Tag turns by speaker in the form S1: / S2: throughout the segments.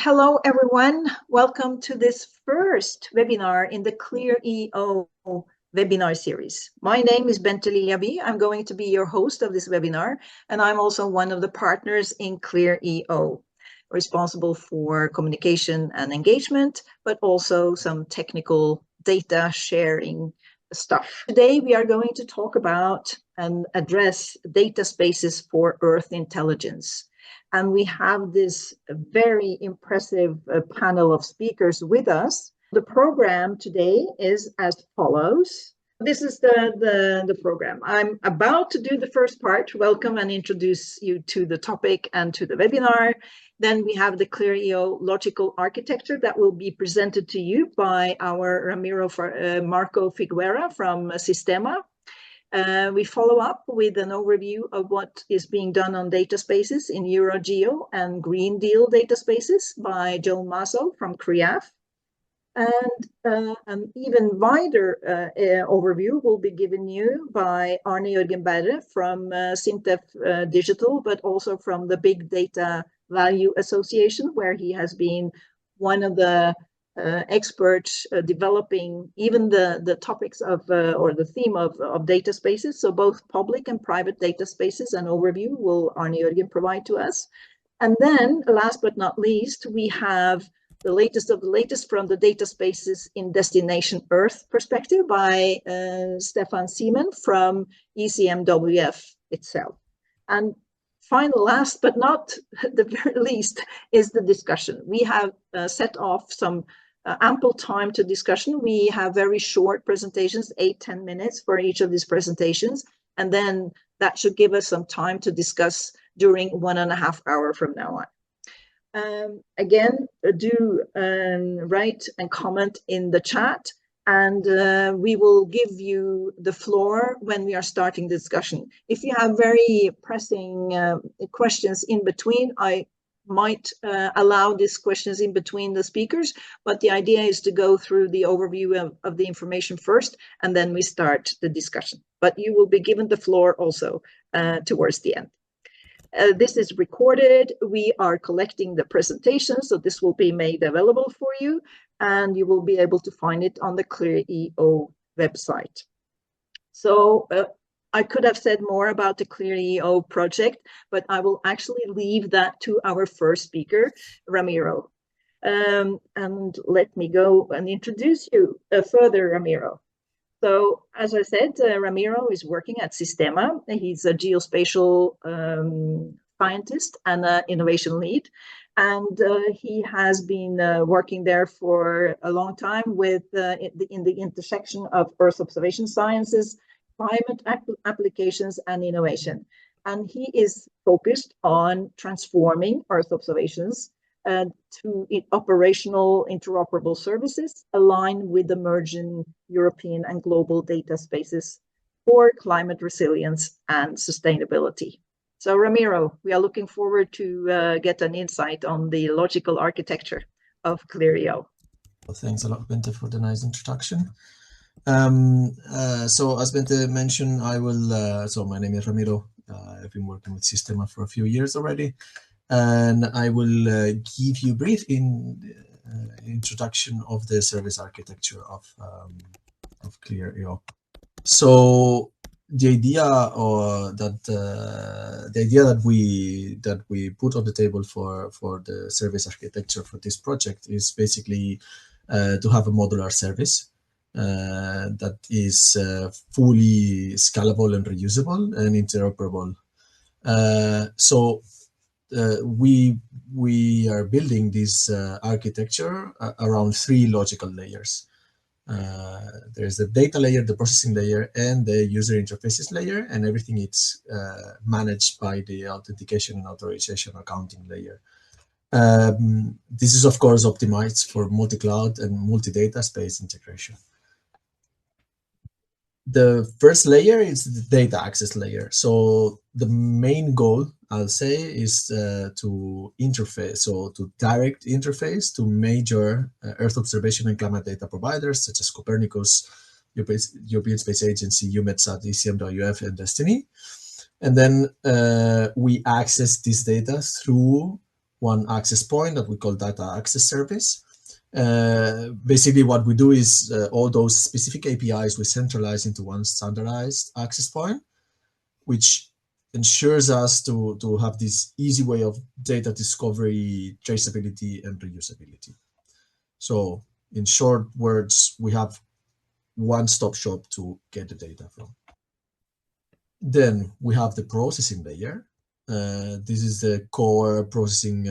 S1: Hello, everyone. Welcome to this first webinar in the CLEAR-EO webinar series. My name is Bente Lilja Bye. I'm going to be your host of this webinar, and I'm also one of the partners in CLEAR-EO, responsible for communication and engagement, but also some technical data sharing stuff. Today, we are going to talk about and address data spaces for Earth intelligence. And we have this very impressive panel of speakers with us. The program today is as follows. This is the program. I'm about to do the first part, welcome and introduce you to the topic and to the webinar. Then we have the CLEAR-EO logical architecture that will be presented to you by our Ramiro Marco Figuera from Sistema. We follow up with an overview of what is being done on data spaces in EuroGEO and Green Deal data spaces by Joan Maso from CREAF. And an even wider overview will be given you by Arne-Jørgen Berre from SINTEF Digital, but also from the Big Data Value Association, where he has been one of the experts developing even the topics of or the theme of data spaces. So both public and private data spaces, an overview will Arne-Jørgen provide to us. And then last but not least, we have the latest of the latest from the data spaces in destination Earth perspective by Stephan Siemen from ECMWF itself. And final, last but not the very least, is the discussion. We have set off some ample time to discussion. We have very short presentations, 8-10 minutes for each of these presentations, and then that should give us some time to discuss during 1.5 hours from now on. Again, do write and comment in the chat, and we will give you the floor when we are starting the discussion. If you have very pressing questions in between, I might allow these questions in between the speakers, but the idea is to go through the overview of the information first, and then we start the discussion. But you will be given the floor also towards the end. This is recorded. We are collecting the presentation, so this will be made available for you, and you will be able to find it on the CLEAR-EO website. So I could have said more about the CLEAR-EO project, but I will actually leave that to our first speaker, Ramiro. And let me go and introduce you further, Ramiro. So, as I said, Ramiro is working at Sistema. He's a geospatial scientist and an innovation lead. And he has been working there for a long time with in the intersection of Earth observation sciences, climate applications, and innovation. And he is focused on transforming Earth observations to operational interoperable services aligned with emerging European and global data spaces for climate resilience and sustainability. So Ramiro, we are looking forward to get an insight on the logical architecture of CLEAR-EO.
S2: Well, thanks a lot, Bente, for the nice introduction. So as Bente mentioned, I will, so my name is Ramiro. I've been working with Sistema for a few years already. And I will give you a brief introduction of the service architecture of CLEAR-EO. So the idea that we put on the table for the service architecture for this project is basically to have a modular service that is fully scalable and reusable and interoperable. So we are building this architecture around 3 logical layers. There's the data layer, the processing layer, and the user interfaces layer, and everything is managed by the authentication and authorization accounting layer. This is, of course, optimized for multi-cloud and multi-data space integration. The first layer is the data access layer. So the main goal, I'll say, is to interface, so to direct interface to major Earth observation and climate data providers such as Copernicus, European Space Agency, EUMETSAT, ECMWF, and Destiny. And then we access this data through one access point that we call data access service. Basically, what we do is all those specific APIs we centralize into one standardized access point, which ensures us to have this easy way of data discovery, traceability, and reusability. So in short words, we have one-stop shop to get the data from. Then we have the processing layer. This is the core processing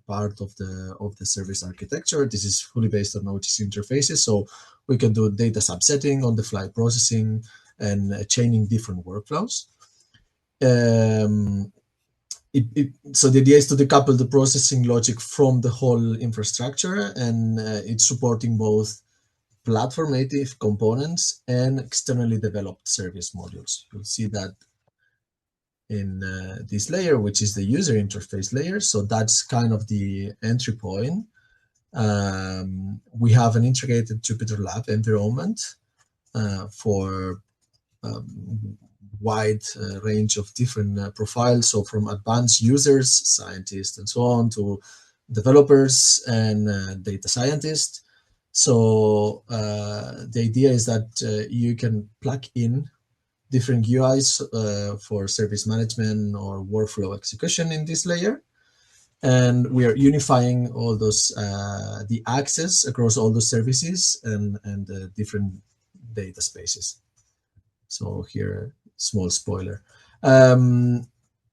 S2: part of the service architecture. This is fully based on OTC interfaces, so we can do data subsetting, on-the-fly processing, and chaining different workflows. So the idea is to decouple the processing logic from the whole infrastructure, and it's supporting both platform native components and externally developed service modules. You'll see that in this layer, which is the user interface layer. So that's kind of the entry point. We have an integrated Jupyter Lab environment for wide range of different profiles. So from advanced users, scientists, and so on, to developers and data scientists. So the idea is that you can plug in different UIs for service management or workflow execution in this layer. And we are unifying all those, the access across all those services and different data spaces. So here, small spoiler.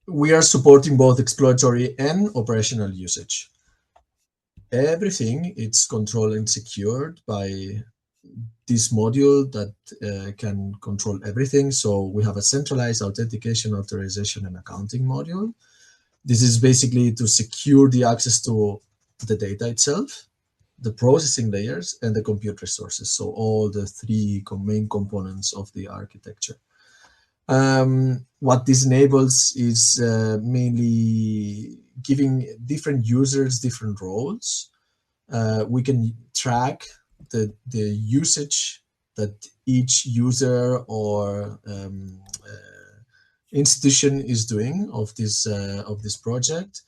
S2: We are supporting both exploratory and operational usage. Everything is controlled and secured by this module that can control everything. So we have a centralized authentication, authorization, and accounting module. This is basically to secure the access to the data itself, the processing layers, and the compute resources. So all the three main components of the architecture. What this enables is mainly giving different users different roles. We can track the usage that each user or institution is doing of this project,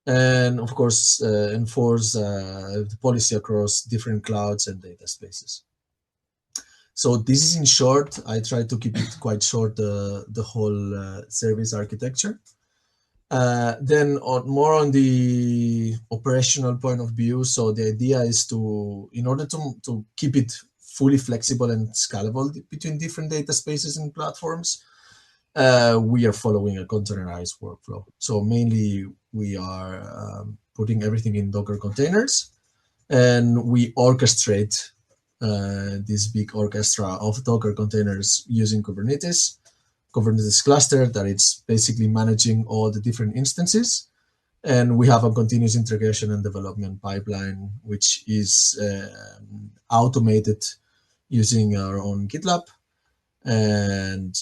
S2: and of course enforce the policy across different clouds and data spaces. So this is in short. I try to keep it quite short, the whole service architecture. Then more on the operational point of view. So the idea is to, in order to keep it fully flexible and scalable between different data spaces and platforms, we are following a containerized workflow. So mainly we are putting everything in Docker containers, and we orchestrate this big orchestra of Docker containers using Kubernetes cluster that it's basically managing all the different instances. And we have a continuous integration and development pipeline, which is automated using our own GitLab. And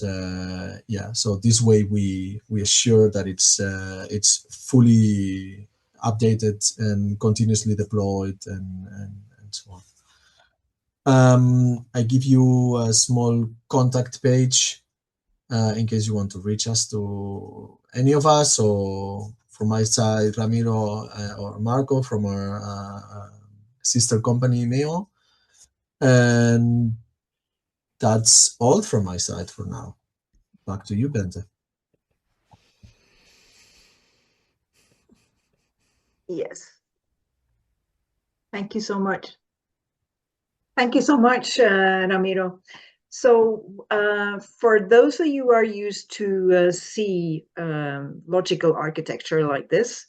S2: yeah, so this way we assure that it's fully updated and continuously deployed and so on. I give you a small contact page in case you want to reach us, to any of us, or from my side, Ramiro or Marco from our sister company, Meo. And that's all from my side for now. Back to you, Bente.
S1: Yes. Thank you so much. Thank you so much, Ramiro. So for those of you who are used to see logical architecture like this,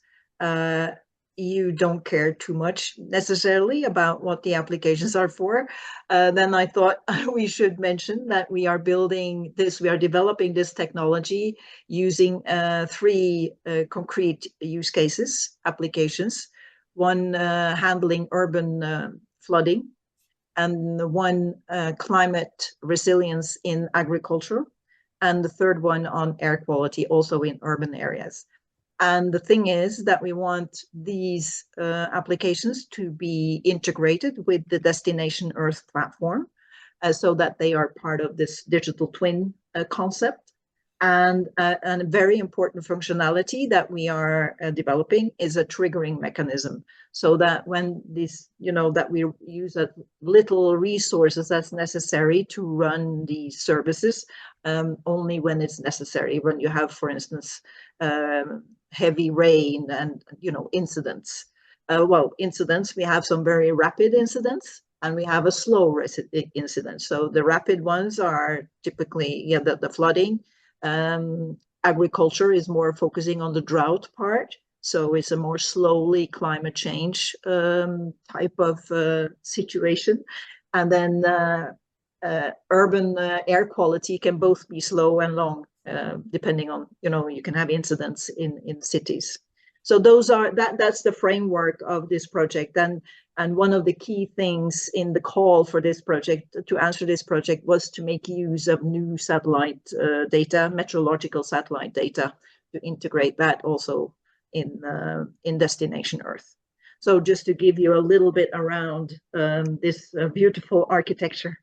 S1: you don't care too much necessarily about what the applications are for, then I thought we should mention that we are building this, we are developing this technology using three concrete use cases, applications. One handling urban flooding, and one climate resilience in agriculture, and the third one on air quality, also in urban areas. And the thing is that we want these applications to be integrated with the Destination Earth platform so that they are part of this digital twin concept. And a very important functionality that we are developing is a triggering mechanism, so that when this, that we use as little resources as necessary to run these services, only when it's necessary, when you have, for instance, heavy rain and, incidents. Incidents, we have some very rapid incidents, and we have a slow incident. So the rapid ones are typically, the flooding. Agriculture is more focusing on the drought part, so it's a more slowly climate change type of situation. And then urban air quality can both be slow and long, depending on, you can have incidents in cities. So that's the framework of this project. And one of the key things in the call for this project, to answer this project, was to make use of new satellite data, meteorological satellite data, to integrate that also in Destination Earth. So just to give you a little bit around this beautiful architecture,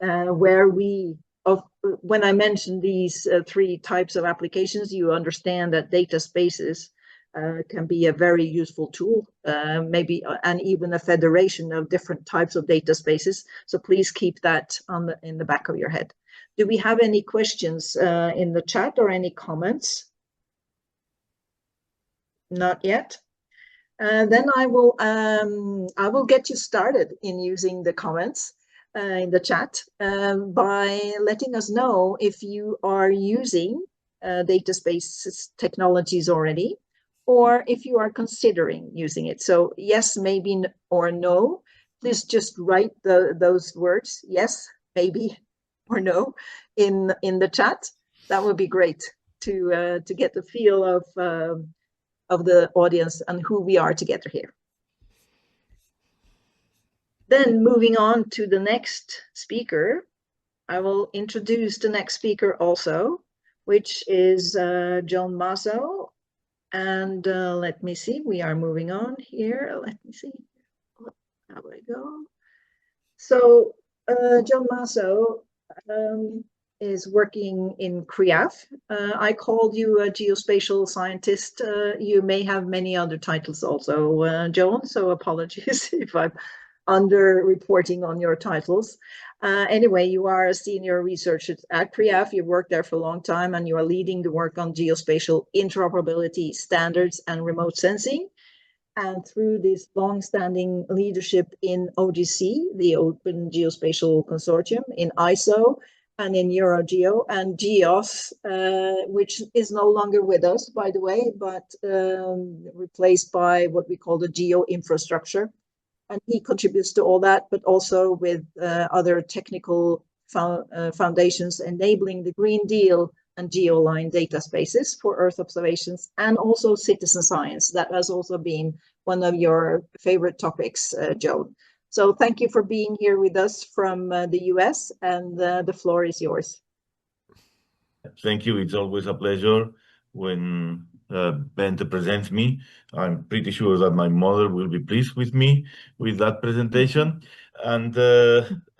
S1: when I mentioned these three types of applications, you understand that data spaces can be a very useful tool, maybe, and even a federation of different types of data spaces. So please keep that in the back of your head. Do we have any questions in the chat or any comments? Not yet. Then I will get you started in using the comments in the chat by letting us know if you are using data spaces technologies already, or if you are considering using it. So yes, maybe, or no. Please just write those words, yes, maybe, or no, in the chat. That would be great to get the feel of the audience and who we are together here. Then moving on to the next speaker, I will introduce the next speaker also, which is Joan Maso. And let me see, we are moving on here. Let me see, how do I go? So Joan Maso is working in CREAF. I called you a geospatial scientist. You may have many other titles also, Joan, so apologies if I'm under-reporting on your titles. Anyway, you are a senior researcher at CREAF. You've worked there for a long time, and you are leading the work on geospatial interoperability standards and remote sensing. And through this long-standing leadership in OGC, the Open Geospatial Consortium, in ISO, and in EuroGEO and GEOS, which is no longer with us, by the way, but replaced by what we call the geo infrastructure. And he contributes to all that, but also with other technical foundations enabling the Green Deal and GeoLine data spaces for Earth observations, and also citizen science. That has also been one of your favorite topics, Joan. So thank you for being here with us from the US, and the floor is yours.
S3: Thank you. It's always a pleasure when Bente presents me. I'm pretty sure that my mother will be pleased with me with that presentation. And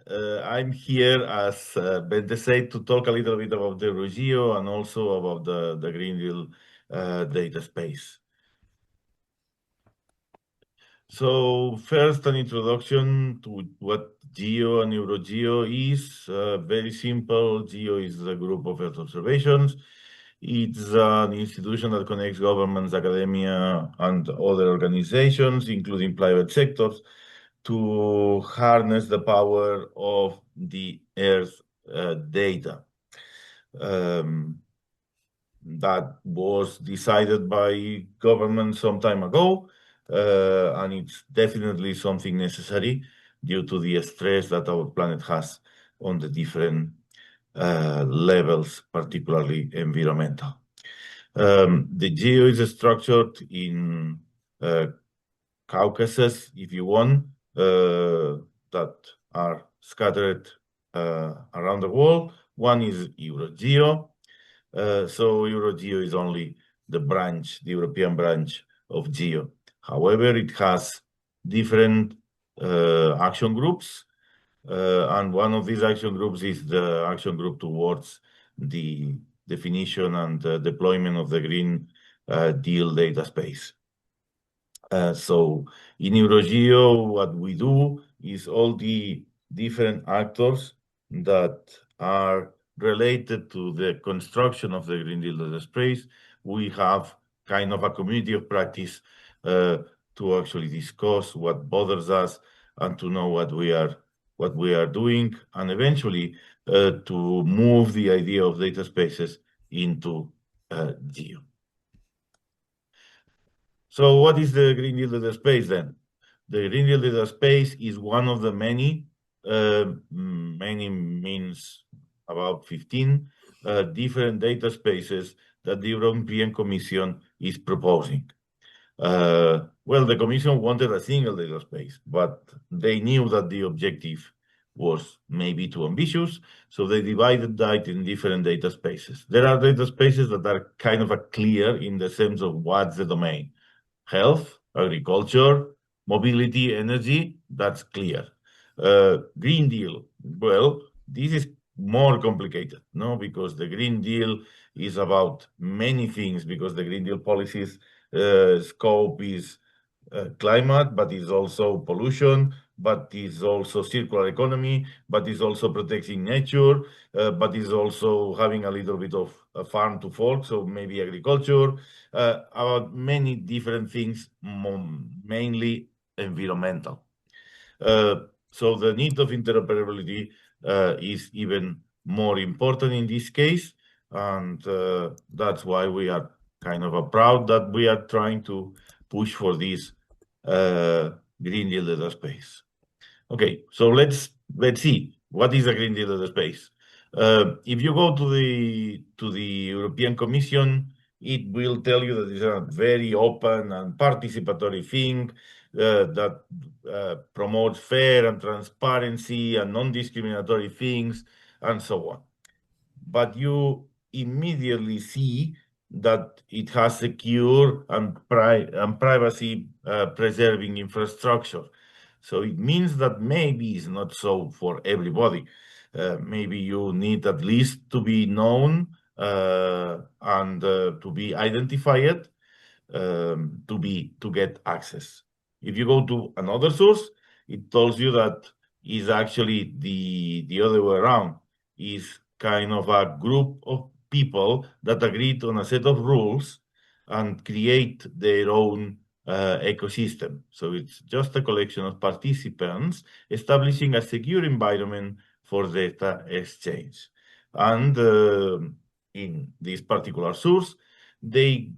S3: I'm here, as Bente said, to talk a little bit about the EuroGEO and also about the Green Deal data space. So first, an introduction to what GEO and EuroGEO is. Very simple. GEO is a group of Earth observations. It's an institution that connects governments, academia, and other organizations, including private sectors, to harness the power of the Earth data. That was decided by government some time ago, and it's definitely something necessary due to the stress that our planet has on the different levels, particularly environmental. The GEO is structured in Caucasus, if you want, that are scattered around the world. One is EuroGEO. So EuroGEO is only the branch, the European branch of GEO. However, it has different action groups. And one of these action groups is the action group towards the definition and deployment of the Green Deal data space. So in EuroGEO, what we do is all the different actors that are related to the construction of the Green Deal data space. We have kind of a community of practice to actually discuss what bothers us and to know what we are doing, and eventually to move the idea of data spaces into GEO. So what is the Green Deal data space then? The Green Deal data space is one of the many means about 15 different data spaces that the European Commission is proposing. Well, the Commission wanted a single data space, but they knew that the objective was maybe too ambitious, so they divided that in different data spaces. There are data spaces that are kind of clear in the sense of what's the domain. Health, agriculture, mobility, energy, that's clear. Green Deal, well, this is more complicated, no? Because the Green Deal is about many things, because the Green Deal policies scope is climate, but is also pollution, but is also circular economy, but is also protecting nature, but is also having a little bit of farm to fork, so maybe agriculture, about many different things, mainly environmental. So the need of interoperability is even more important in this case, and that's why we are kind of proud that we are trying to push for this Green Deal data space. Okay, so let's see what is a Green Deal data space. If you go to the European Commission, it will tell you that it's a very open and participatory thing that promotes fair and transparency and non-discriminatory things and so on. But you immediately see that it has secure and privacy preserving infrastructure. So it means that maybe it's not so for everybody. Maybe you need at least to be known and to be identified to get access. If you go to another source, it tells you that is actually the other way around. Is kind of a group of people that agreed on a set of rules and create their own ecosystem. So it's just a collection of participants establishing a secure environment for data exchange. And in this particular source, they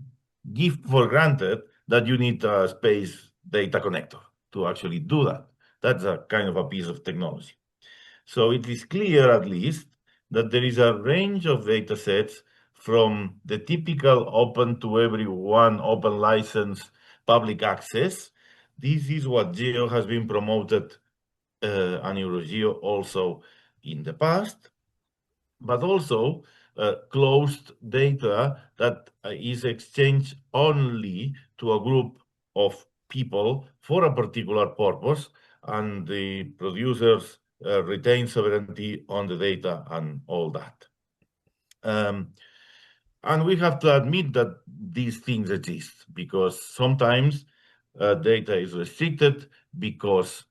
S3: give for granted that you need a space data connector to actually do that. That's a kind of a piece of technology. So it is clear, at least, that there is a range of data sets from the typical open to everyone, open license, public access. This is what GEO has been promoted and EuroGEO also in the past, but also closed data that is exchanged only to a group of people for a particular purpose, and the producers retain sovereignty on the data and all that. And we have to admit that these things exist, because sometimes data is restricted because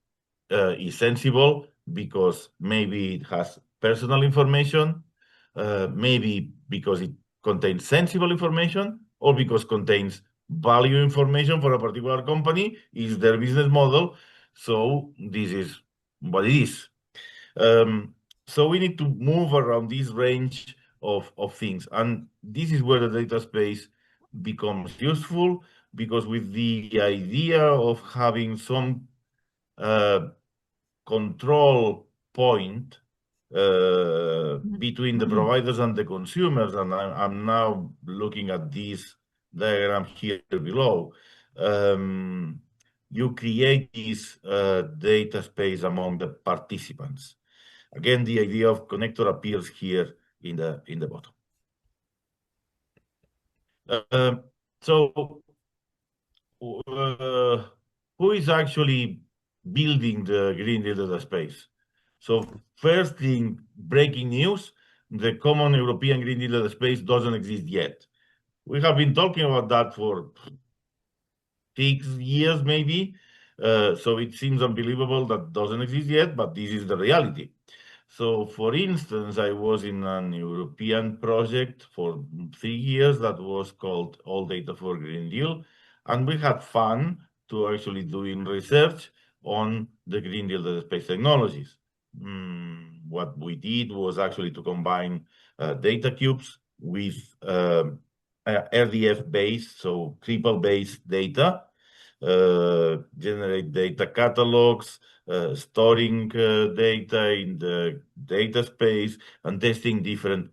S3: it's sensible, because maybe it has personal information, maybe because it contains sensible information, or because it contains value information for a particular company, is their business model. So this is what it is. So we need to move around this range of things. And this is where the data space becomes useful, because with the idea of having some control point between the providers and the consumers, and I'm now looking at this diagram here below, you create this data space among the participants. Again, the idea of connector appears here in the bottom. So who is actually building the Green Deal data space? So first thing, breaking news, the common European Green Deal data space doesn't exist yet. We have been talking about that for 6 years, maybe. So it seems unbelievable that doesn't exist yet, but this is the reality. So, for instance, I was in an European project for 3 years that was called All Data for Green Deal, and we had fun to actually doing research on the Green Deal data space technologies. What we did was actually to combine data cubes with RDF-based, so triple-based data, generate data catalogs, storing data in the data space, and testing different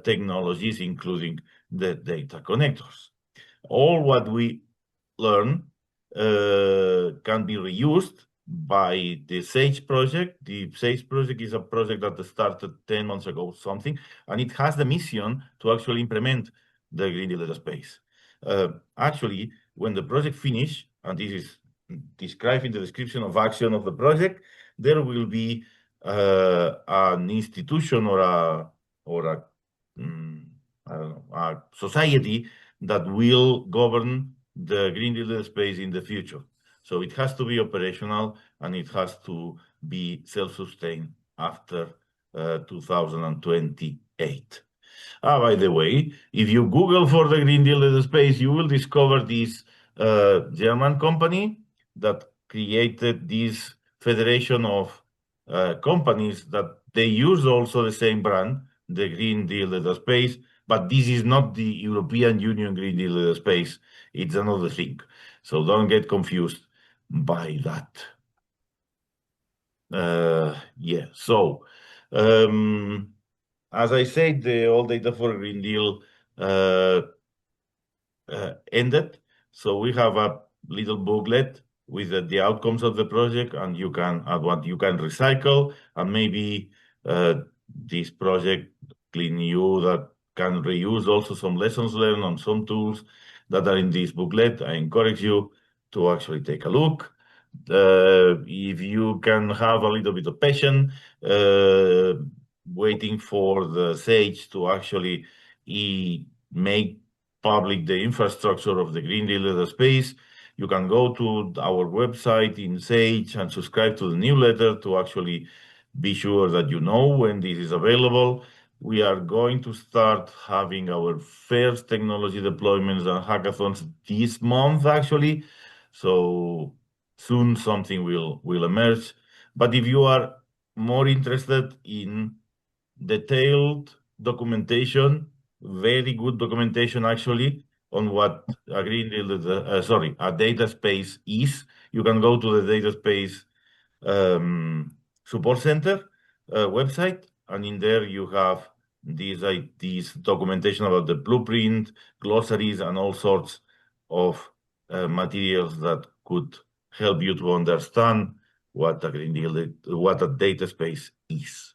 S3: technologies, including the data connectors. All what we learn can be reused by the SAGE project. The SAGE project is a project that started 10 months ago, something, and it has the mission to actually implement the Green Deal data space. Actually, when the project finishes, and this is described in the description of action of the project, there will be an institution or I don't know, a society that will govern the Green Deal data space in the future. So it has to be operational and it has to be self-sustained after 2028. By the way, if you Google for the Green Deal data space, you will discover this German company that created this federation of companies that they use also the same brand, the Green Deal data space, but this is not the European Union Green Deal data space. It's another thing. So don't get confused by that. Yeah, so as I said, the All Data for Green Deal ended. So we have a little booklet with the outcomes of the project, and you can add what you can recycle, and maybe this project CleanEU that can reuse also some lessons learned on some tools that are in this booklet. I encourage you to actually take a look. If you can have a little bit of patience, waiting for the SAGE to actually make public the infrastructure of the Green Deal data space, you can go to our website in SAGE and subscribe to the newsletter to actually be sure that you know when this is available. We are going to start having our first technology deployments and hackathons this month, actually. So soon something will emerge. But if you are more interested in detailed documentation, very good documentation actually, on what a Green Deal, a data space is, you can go to the data space support center website, and in there you have this documentation about the blueprint, glossaries, and all sorts of materials that could help you to understand what a Green Deal, what a data space is.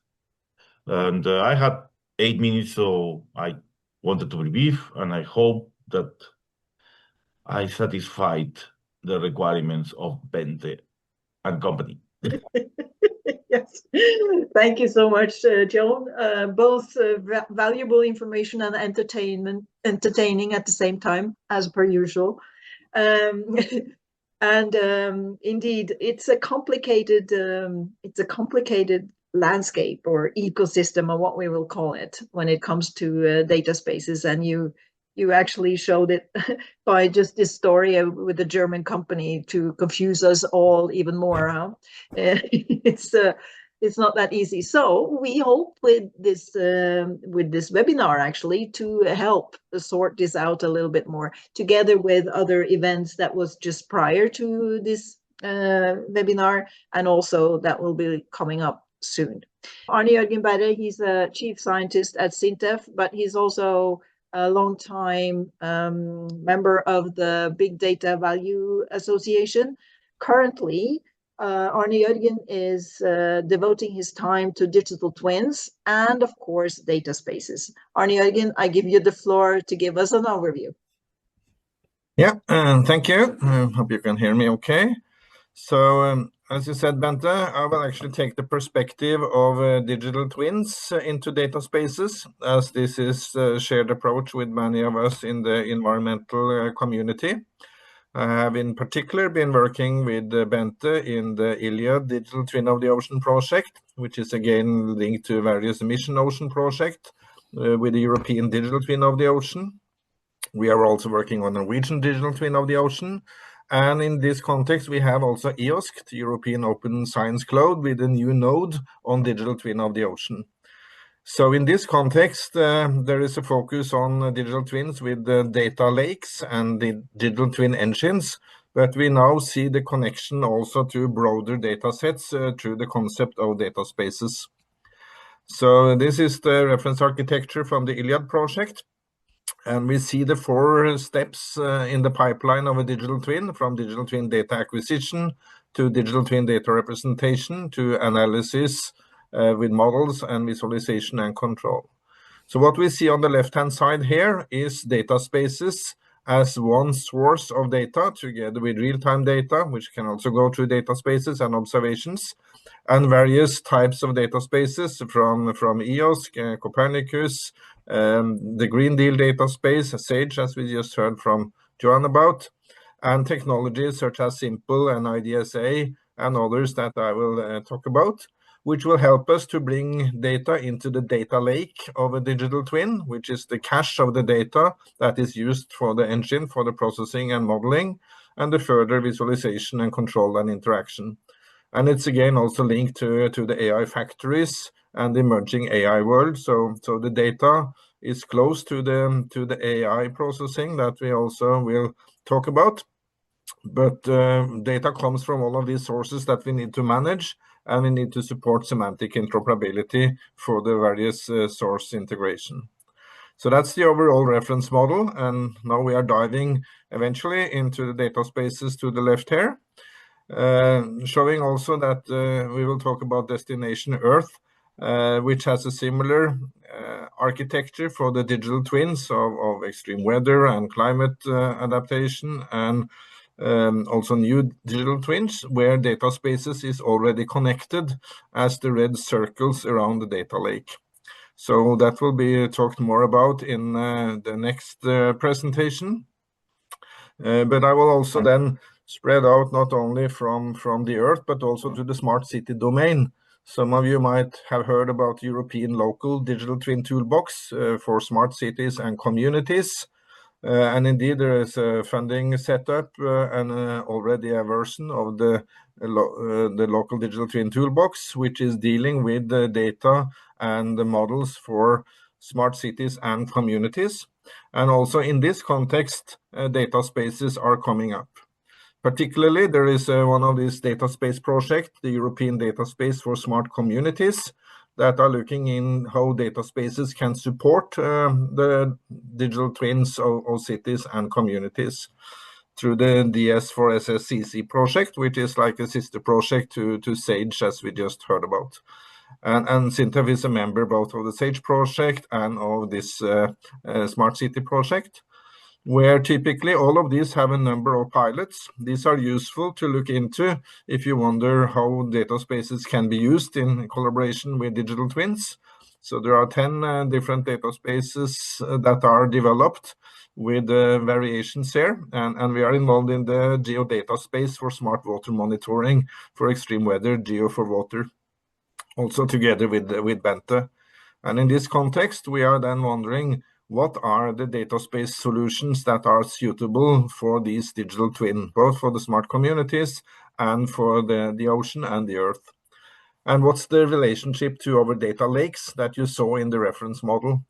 S3: And I had 8 minutes, so I wanted to be brief, and I hope that I satisfied the requirements of Bente and company.
S1: Yes, thank you so much, Joan. Both valuable information and entertaining at the same time, as per usual. And indeed, it's a complicated landscape or ecosystem, or what we will call it, when it comes to data spaces. And you actually showed it by just this story with the German company to confuse us all even more. Huh? It's not that easy. So we hope with this webinar actually to help sort this out a little bit more, together with other events that was just prior to this webinar, and also that will be coming up soon. Arne-Jørgen Berre, he's a chief scientist at SINTEF, but he's also a long-time member of the Big Data Value Association. Currently, Arne-Jørgen is devoting his time to digital twins and, of course, data spaces. Arne-Jørgen, I give you the floor to give us an overview.
S4: Yeah, thank you. I hope you can hear me okay. So as you said, Bente, I will actually take the perspective of digital twins into data spaces, as this is a shared approach with many of us in the environmental community. I have in particular been working with Bente in the Iliad Digital Twin of the Ocean project, which is again linked to various Mission Ocean project with the European Digital Twin of the Ocean. We are also working on a Norwegian Digital Twin of the Ocean. And in this context, we have also EOSC, the European Open Science Cloud, with a new node on Digital Twin of the Ocean. So in this context, there is a focus on digital twins with data lakes and the digital twin engines, but we now see the connection also to broader data sets through the concept of data spaces. So this is the reference architecture from the Iliad project. And we see the 4 steps in the pipeline of a digital twin, from digital twin data acquisition to digital twin data representation to analysis with models and visualization and control. So what we see on the left-hand side here is data spaces as one source of data together with real-time data, which can also go through data spaces and observations, and various types of data spaces from EOSC, Copernicus, the Green Deal data space, SAGE, as we just heard from Joan about, and technologies such as Simple and IDSA and others that I will talk about, which will help us to bring data into the data lake of a digital twin, which is the cache of the data that is used for the engine, for the processing and modeling, and the further visualization and control and interaction. And it's again also linked to the AI factories and the emerging AI world. So the data is close to the AI processing that we also will talk about. But data comes from all of these sources that we need to manage, and we need to support semantic interoperability for the various source integration. So that's the overall reference model, and now we are diving eventually into the data spaces to the left here, showing also that we will talk about destination Earth, which has a similar architecture for the digital twins of extreme weather and climate adaptation, and also new digital twins where data spaces is already connected as the red circles around the data lake. So that will be talked more about in the next presentation. But I will also then spread out not only from the Earth, but also to the smart city domain. Some of you might have heard about the European Local Digital Twin Toolbox for smart cities and communities. And indeed, there is a funding setup and already a version of the Local Digital Twin Toolbox, which is dealing with the data and the models for smart cities and communities. And also in this context, data spaces are coming up. Particularly, there is one of these data space projects, the European Data Space for Smart Communities, that are looking in how data spaces can support the digital twins of cities and communities through the DS4SSCC project, which is like a sister project to SAGE, as we just heard about. And SINTEF is a member both of the SAGE project and of this Smart City project, where typically all of these have a number of pilots. These are useful to look into if you wonder how data spaces can be used in collaboration with digital twins. So there are 10 different data spaces that are developed with variations here, and we are involved in the geodata space for smart water monitoring for extreme weather, Geo for Water, also together with Bente. And in this context, we are then wondering, what are the data space solutions that are suitable for these digital twin, both for the smart communities and for the ocean and the Earth? And what's the relationship to our data lakes that you saw in the reference model?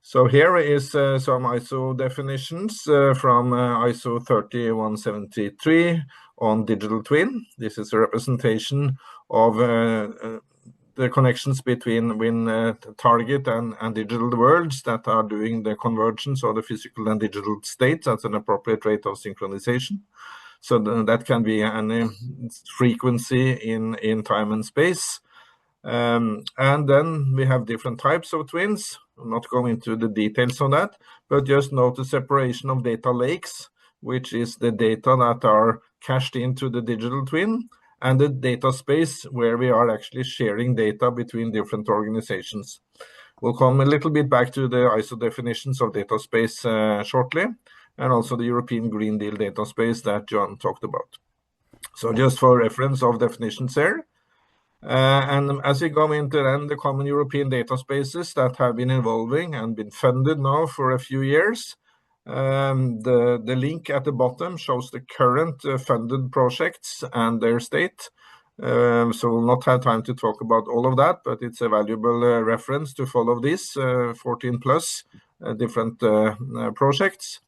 S4: So here is some ISO definitions from ISO 30173 on digital twin. This is a representation of the connections between target and digital worlds that are doing the convergence of the physical and digital states at an appropriate rate of synchronization. So that can be any frequency in time and space. And then we have different types of twins. I'm not going into the details on that, but just note the separation of data lakes, which is the data that are cached into the digital twin, and the data space where we are actually sharing data between different organizations. We'll come a little bit back to the ISO definitions of data space shortly, and also the European Green Deal data space that Joan talked about. So just for reference of definitions there. And as we go into then the common European data spaces that have been evolving and been funded now for a few years, the link at the bottom shows the current funded projects and their state. So we'll not have time to talk about all of that, but it's a valuable reference to follow this 14 plus different projects.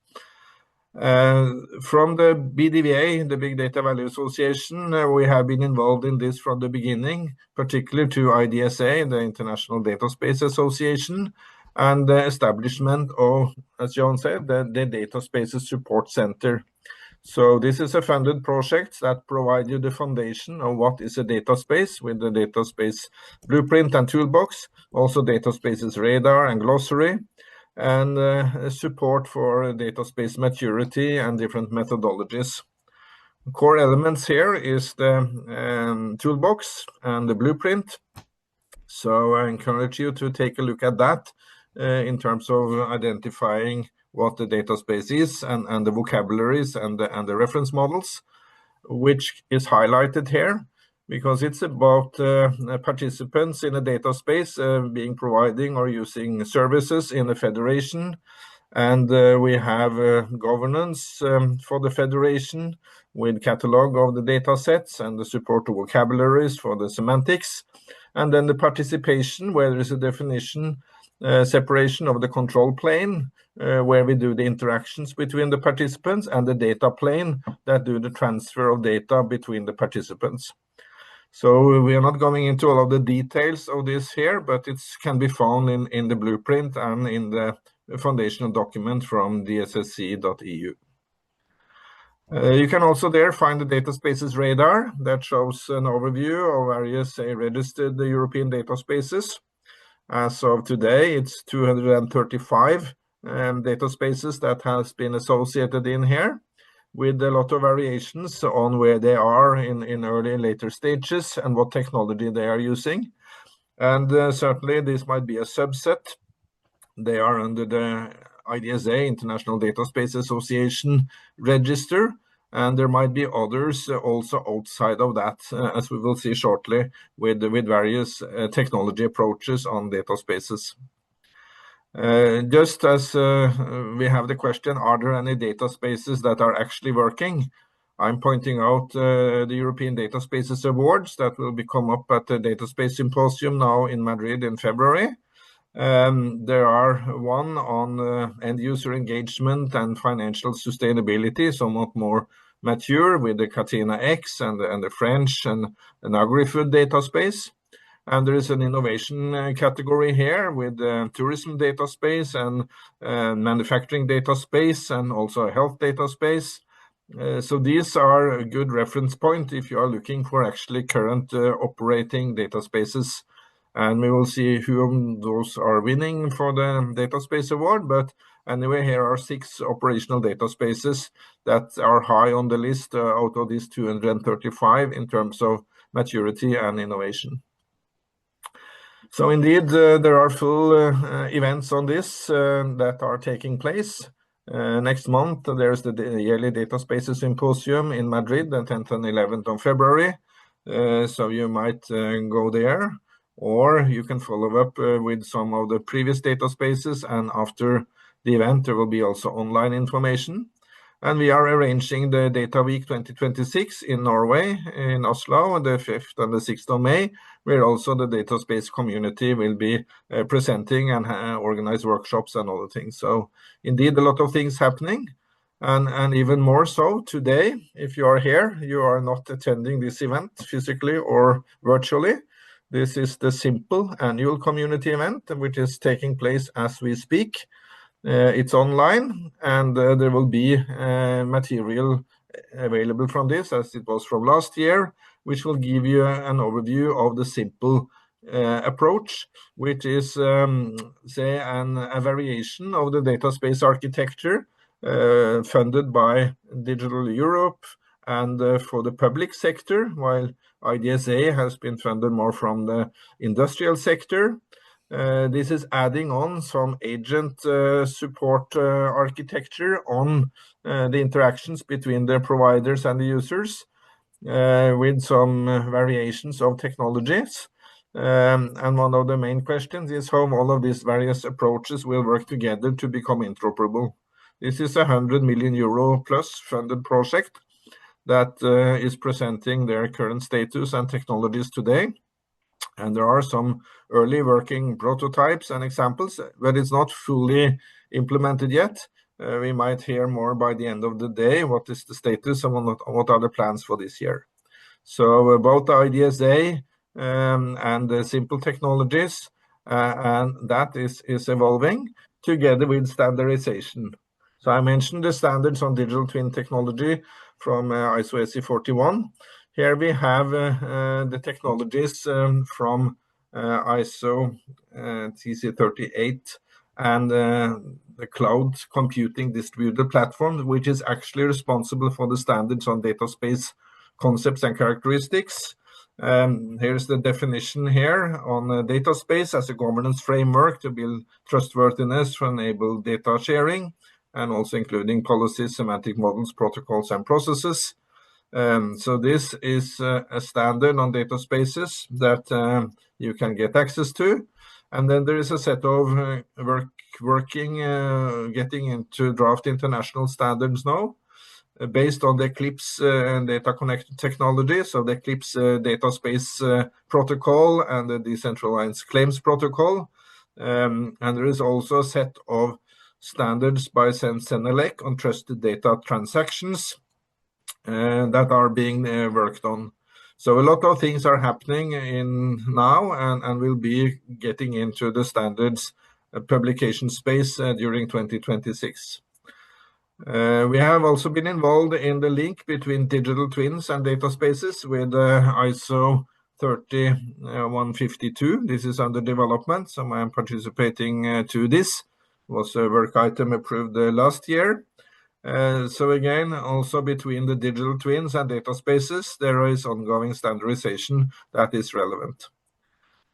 S4: From the BDVA, the Big Data Value Association, we have been involved in this from the beginning, particularly to IDSA, the International Data Space Association, and the establishment of, as Joan said, the Data Spaces Support Center. So this is a funded project that provides you the foundation of what is a data space with the data space blueprint and toolbox, also data spaces radar and glossary, and support for data space maturity and different methodologies. Core elements here is the toolbox and the blueprint. So I encourage you to take a look at that in terms of identifying what the data space is and the vocabularies and the reference models, which is highlighted here, because it's about participants in a data space being providing or using services in the federation. And we have governance for the federation with catalog of the data sets and the support of vocabularies for the semantics. And then the participation, where there is a definition, separation of the control plane, where we do the interactions between the participants, and the data plane that do the transfer of data between the participants. So we are not going into all of the details of this here, but it can be found in the blueprint and in the foundational document from dssc.eu. You can also there find the data spaces radar that shows an overview of various registered European data spaces. As of today, it's 235 data spaces that has been associated in here, with a lot of variations on where they are in early and later stages and what technology they are using. And certainly this might be a subset. They are under the IDSA, International Data Space Association register, and there might be others also outside of that, as we will see shortly, with various technology approaches on data spaces. Just as we have the question, are there any data spaces that are actually working? I'm pointing out the European Data Spaces Awards that will come up at the Data Space Symposium now in Madrid in February. There are one on end user engagement and financial sustainability, somewhat more mature, with the Catena X and the French and an agri-food data space. And there is an innovation category here with tourism data space and manufacturing data space, and also a health data space. So these are a good reference point if you are looking for actually current operating data spaces. And we will see who of those are winning for the Data Space Award. But anyway, here are 6 operational data spaces that are high on the list out of these 235 in terms of maturity and innovation. So indeed, there are full events on this that are taking place. Next month, there's the yearly Data Spaces Symposium in Madrid, the 10th and 11th of February. So you might go there, or you can follow up with some of the previous data spaces, and after the event there will be also online information. And we are arranging the Data Week 2026 in Norway, in Oslo, on the 5th and the 6th of May, where also the data space community will be presenting and organize workshops and other things. So indeed, a lot of things happening. And even more so today, if you are here, you are not attending this event physically or virtually. This is the Simple annual community event, which is taking place as we speak. It's online, and there will be material available from this, as it was from last year, which will give you an overview of the Simple approach, which is, say, a variation of the data space architecture funded by Digital Europe And for the public sector, while IDSA has been funded more from the industrial sector, this is adding on some agent support architecture on the interactions between the providers and the users, with some variations of technologies. And one of the main questions is how all of these various approaches will work together to become interoperable. This is a 100 million euro plus funded project that is presenting their current status and technologies today. And there are some early working prototypes and examples, but it's not fully implemented yet. We might hear more by the end of the day what is the status and what are the plans for this year. So both the IDSA and the simple technologies, and that is evolving together with standardization. So I mentioned the standards on digital twin technology from ISO SE41. Here we have the technologies from ISO TC38 and the cloud computing distributed platform, which is actually responsible for the standards on data space concepts and characteristics. Here's the definition here on data space as a governance framework to build trustworthiness to enable data sharing, and also including policies, semantic models, protocols, and processes. So this is a standard on data spaces that you can get access to. And then there is a set of getting into draft international standards now, based on the Eclipse data connected technology, so the Eclipse data space protocol and the decentralized claims protocol. And there is also a set of standards by CENELEC on trusted data transactions that are being worked on. So a lot of things are happening now and will be getting into the standards publication space during 2026. We have also been involved in the link between digital twins and data spaces with ISO 30152. This is under development, so I am participating to this. It was a work item approved last year. So again, also between the digital twins and data spaces, there is ongoing standardization that is relevant.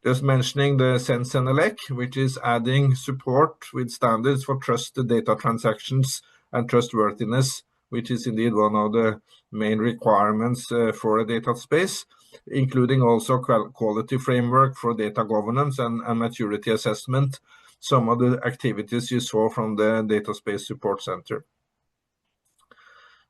S4: Just mentioning the CENELEC, which is adding support with standards for trusted data transactions and trustworthiness, which is indeed one of the main requirements for a data space, including also quality framework for data governance and maturity assessment, some of the activities you saw from the Data Space Support Center.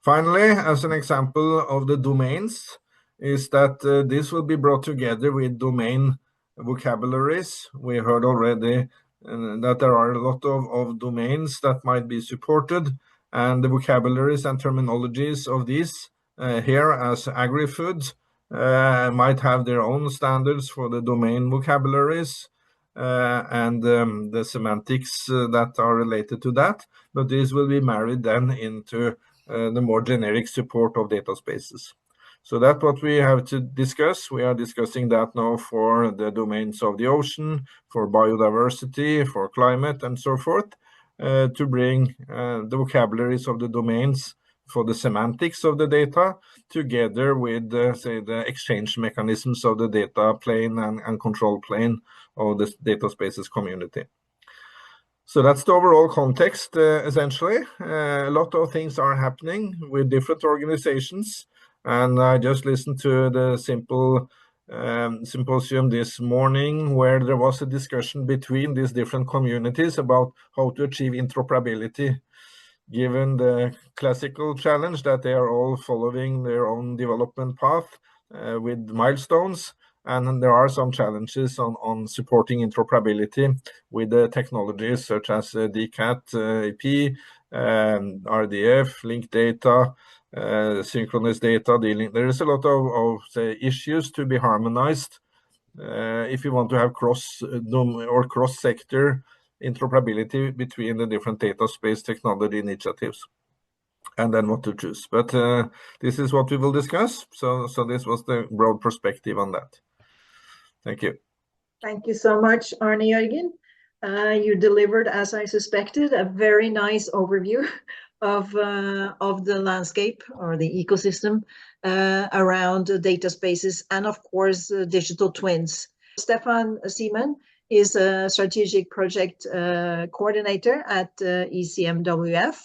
S4: Finally, as an example of the domains, is that this will be brought together with domain vocabularies. We heard already that there are a lot of domains that might be supported, and the vocabularies and terminologies of these here as agri-food might have their own standards for the domain vocabularies and the semantics that are related to that, but this will be married then into the more generic support of data spaces. So that's what we have to discuss. We are discussing that now for the domains of the ocean, for biodiversity, for climate, and so forth, to bring the vocabularies of the domains for the semantics of the data together with, say, the exchange mechanisms of the data plane and control plane of the data spaces community. So that's the overall context, essentially. A lot of things are happening with different organizations. And I just listened to the simple symposium this morning where there was a discussion between these different communities about how to achieve interoperability, given the classical challenge that they are all following their own development path with milestones. And there are some challenges on supporting interoperability with the technologies such as DCAT, IP, RDF, linked data, synchronous data dealing. There is a lot of say, issues to be harmonized if you want to have cross-sector interoperability between the different data space technology initiatives, and then what to choose. But this is what we will discuss. So this was the broad perspective on that. Thank you.
S1: Thank you so much, Arne-Jørgen. You delivered, as I suspected, a very nice overview of the landscape or the ecosystem around data spaces, and of course digital twins. Stephan Siemen is a strategic project coordinator at ECMWF,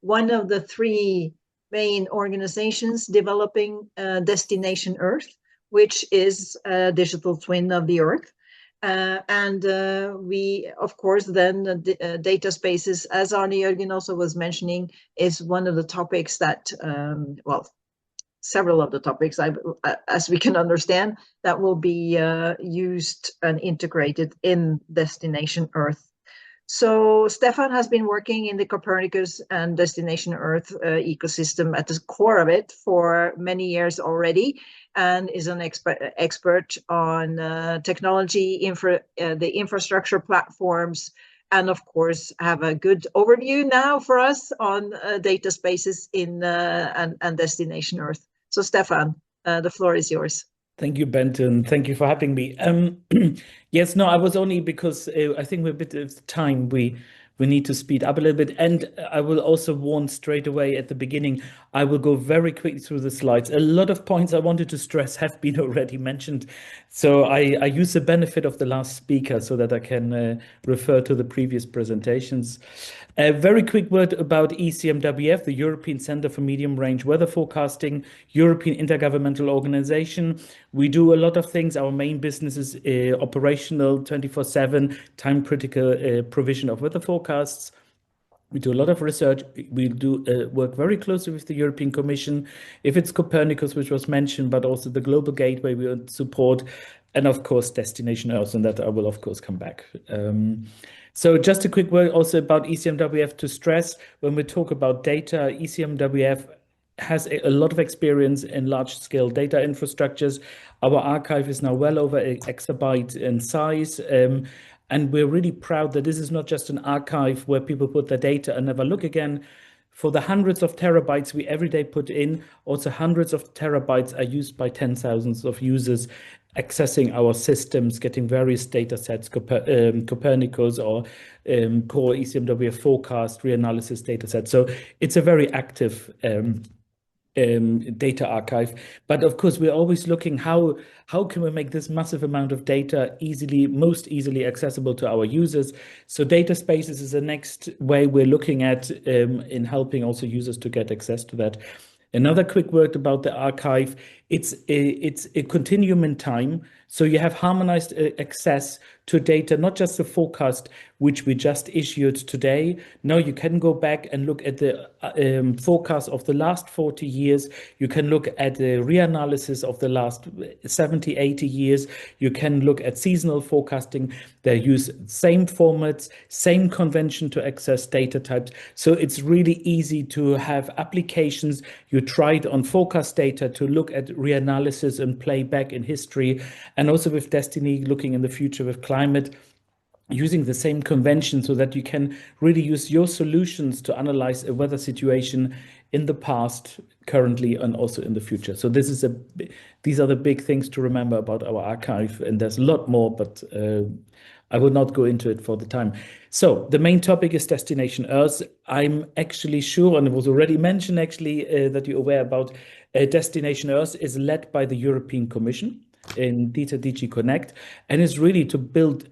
S1: one of the three main organizations developing Destination Earth, which is a digital twin of the Earth. We, of course, then data spaces, as Arne-Jørgen also was mentioning, is one of the topics that, well, several of the topics, as we can understand, that will be used and integrated in Destination Earth. So Stephan has been working in the Copernicus and Destination Earth ecosystem at the core of it for many years already, and is an expert on technology, the infrastructure platforms, and of course have a good overview now for us on data spaces in and Destination Earth. So Stephan, the floor is yours.
S5: Thank you, Bente, and thank you for having me. Yes, no, I was only because I think we're a bit of time. We need to speed up a little bit. And I will also warn straight away at the beginning, I will go very quickly through the slides. A lot of points I wanted to stress have been already mentioned. So I use the benefit of the last speaker so that I can refer to the previous presentations. A very quick word about ECMWF, the European Centre for Medium Range Weather Forecasting, European Intergovernmental Organization. We do a lot of things. Our main business is operational 24/7, time-critical provision of weather forecasts. We do a lot of research. We do work very closely with the European Commission, if it's Copernicus, which was mentioned, but also the Global Gateway we support, and of course, Destination Earth, and that I will, of course, come back. So just a quick word also about ECMWF to stress, when we talk about data, ECMWF has a lot of experience in large-scale data infrastructures. Our archive is now well over an exabyte in size, and we're really proud that this is not just an archive where people put their data and never look again. For the hundreds of terabytes we every day put in, also hundreds of terabytes are used by 10,000s of users accessing our systems, getting various data sets, Copernicus or core ECMWF forecast, reanalysis data sets. So it's a very active data archive. But of course, we're always looking how can we make this massive amount of data most easily accessible to our users. So data spaces is the next way we're looking at in helping also users to get access to that. Another quick word about the archive. It's a continuum in time. So you have harmonized access to data, not just the forecast, which we just issued today. Now you can go back and look at the forecast of the last 40 years. You can look at the reanalysis of the last 70, 80 years. You can look at seasonal forecasting. They use same formats, same convention to access data types. So it's really easy to have applications. You try it on forecast data to look at reanalysis and play back in history. And also with Destiny, looking in the future with climate, using the same convention so that you can really use your solutions to analyze a weather situation in the past, currently, and also in the future. So these are the big things to remember about our archive. And there's a lot more, but I will not go into it for the time. So the main topic is Destination Earth. I'm actually sure, and it was already mentioned actually, that you're aware about Destination Earth is led by the European Commission in DG Connect, and is really to build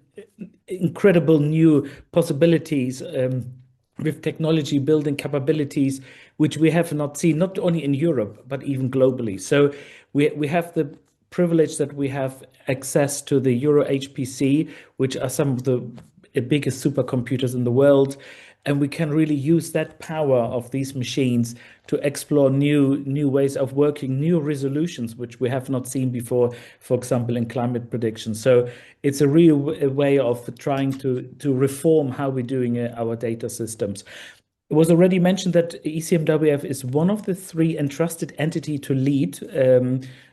S5: incredible new possibilities with technology building capabilities, which we have not seen, not only in Europe, but even globally. So we have the privilege that we have access to the EuroHPC, which are some of the biggest supercomputers in the world. And we can really use that power of these machines to explore new ways of working, new resolutions, which we have not seen before, for example, in climate prediction. So it's a real way of trying to reform how we're doing our data systems. It was already mentioned that ECMWF is one of the three entrusted entity to lead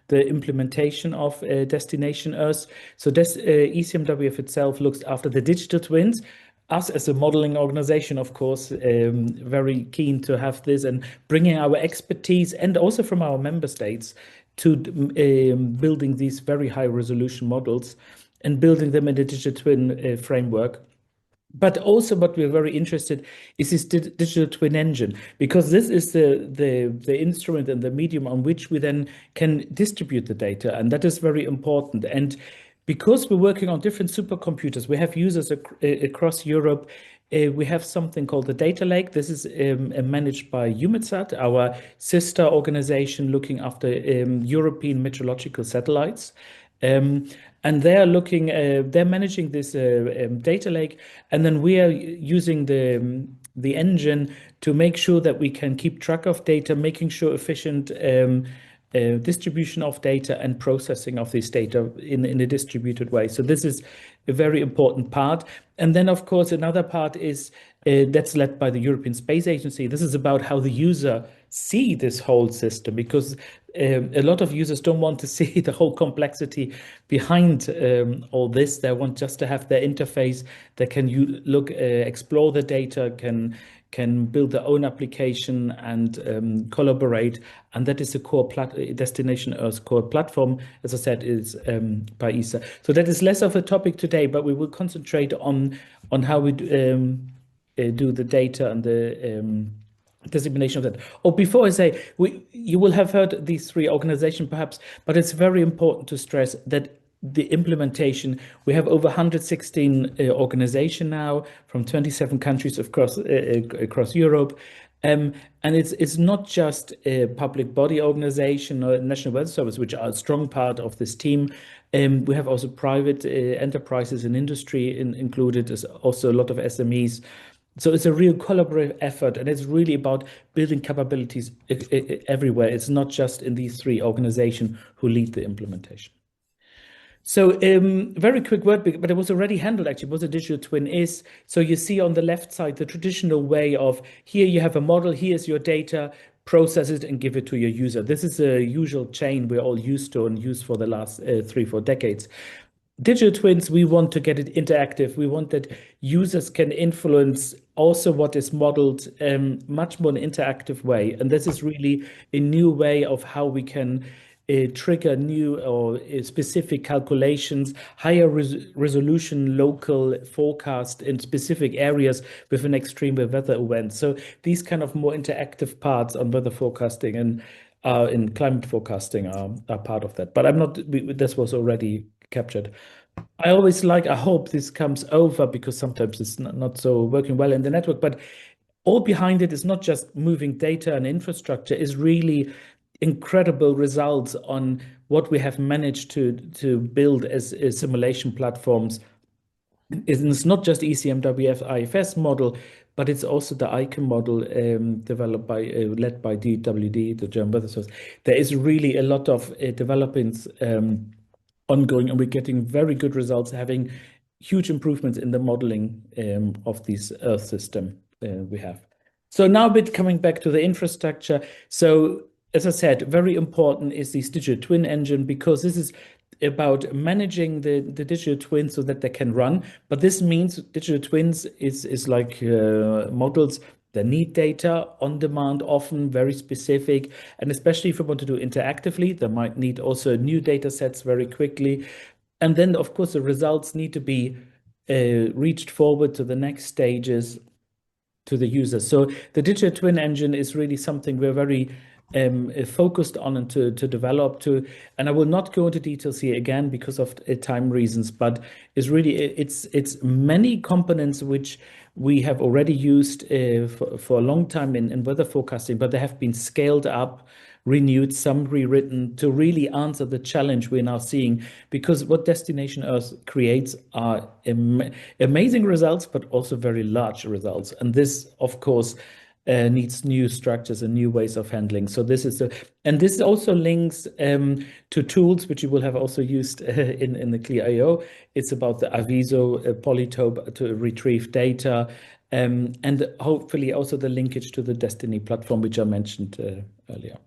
S5: the implementation of Destination Earth. So ECMWF itself looks after the digital twins. Us as a modeling organization, of course, very keen to have this and bringing our expertise and also from our member states to building these very high resolution models and building them in the digital twin framework. But also what we're very interested is this digital twin engine, because this is the instrument and the medium on which we then can distribute the data. And that is very important. And because we're working on different supercomputers, we have users across Europe. We have something called the data lake. This is managed by EUMETSAT, our sister organization looking after European meteorological satellites. And they're managing this data lake, and then we are using the engine to make sure that we can keep track of data, making sure efficient distribution of data and processing of this data in a distributed way. So this is a very important part. And then, of course, another part is that's led by the European Space Agency. This is about how the user see this whole system, because a lot of users don't want to see the whole complexity behind all this. They want just to have their interface that can explore the data, can build their own application and collaborate. And that is the core Destination Earth core platform, as I said, is by ESA. So that is less of a topic today, but we will concentrate on how we do the data and the dissemination of that. Oh, before I say, you will have heard these three organizations perhaps, but it's very important to stress that the implementation, we have over 116 organizations now from 27 countries across Europe. And it's not just a public body organization or National Weather Service, which are a strong part of this team. We have also private enterprises and industry included. There's also a lot of SMEs. So it's a real collaborative effort, and it's really about building capabilities everywhere. It's not just in these three organizations who lead the implementation. So very quick word, but it was already handled actually, what a digital twin is. So you see on the left side, the traditional way of here you have a model, here's your data, process it and give it to your user. This is a usual chain we're all used to and used for the last 3-4 decades. Digital twins, we want to get it interactive. We want that users can influence also what is modeled much more in an interactive way. And this is really a new way of how we can trigger new or specific calculations, higher resolution local forecast in specific areas with an extreme weather event. So these kind of more interactive parts on weather forecasting and in climate forecasting are part of that. But this was already captured. I hope this comes over, because sometimes it's not so working well in the network, but all behind it is not just moving data and infrastructure, is really incredible results on what we have managed to build as simulation platforms. It's not just ECMWF IFS model, but it's also the ICAM model developed led by DWD, the German Weather Service. There is really a lot of developments ongoing, and we're getting very good results, having huge improvements in the modeling of this Earth system we have. So now a bit coming back to the infrastructure. So as I said, very important is this digital twin engine, because this is about managing the digital twin so that they can run. But this means digital twins is like models. They need data on demand, often very specific. And especially if you want to do interactively, they might need also new data sets very quickly. And then, of course, the results need to be reached forward to the next stages to the user. So the digital twin engine is really something we're very focused on and to develop and I will not go into details here again because of time reasons, but it's really it's many components which we have already used for a long time in weather forecasting, but they have been scaled up, renewed, some rewritten to really answer the challenge we're now seeing, because what Destination Earth creates are amazing results, but also very large results. And this, of course, needs new structures and new ways of handling. So this is and this also links to tools which you will have also used in the CLEAR.io. It's about the Aviso Polytope to retrieve data, and hopefully also the linkage to the Destiny platform, which I mentioned earlier.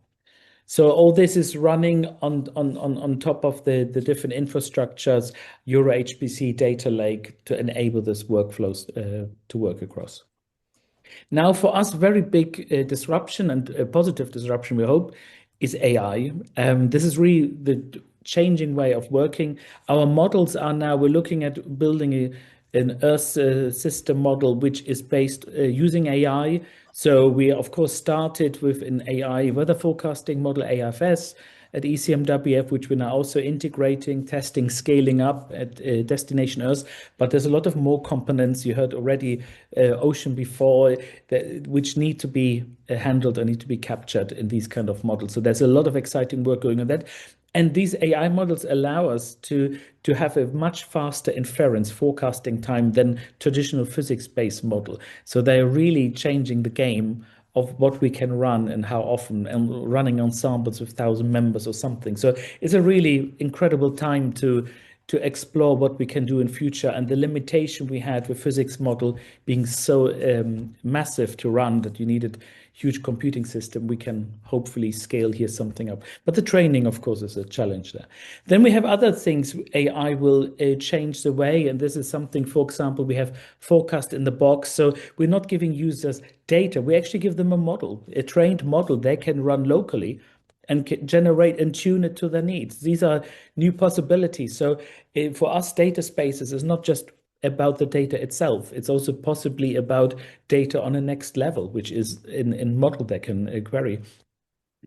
S5: So all this is running on top of the different infrastructures, EuroHPC data lake, to enable this workflows to work across. Now, for us, very big disruption and a positive disruption, we hope, is AI. This is really the changing way of working. Our models are now, we're looking at building an Earth system model which is based using AI. So we of course started with an AI weather forecasting model, AFS, at ECMWF, which we're now also integrating, testing, scaling up at Destination Earth. But there's a lot of more components. You heard already ocean before, which need to be handled and need to be captured in these kind of models. So there's a lot of exciting work going on that. And these AI models allow us to have a much faster inference forecasting time than traditional physics-based model. So they're really changing the game of what we can run and how often, and running ensembles with 1,000 members or something. So it's a really incredible time to explore what we can do in future, and the limitation we had with physics model being so massive to run that you needed huge computing system, we can hopefully scale here something up. But the training, of course, is a challenge there. Then we have other things AI will change the way, and this is something, for example, we have forecast in the box. So we're not giving users data, we actually give them a model, a trained model they can run locally and generate and tune it to their needs. These are new possibilities. So for us, data spaces is not just about the data itself. It's also possibly about data on a next level, which is in model they can query.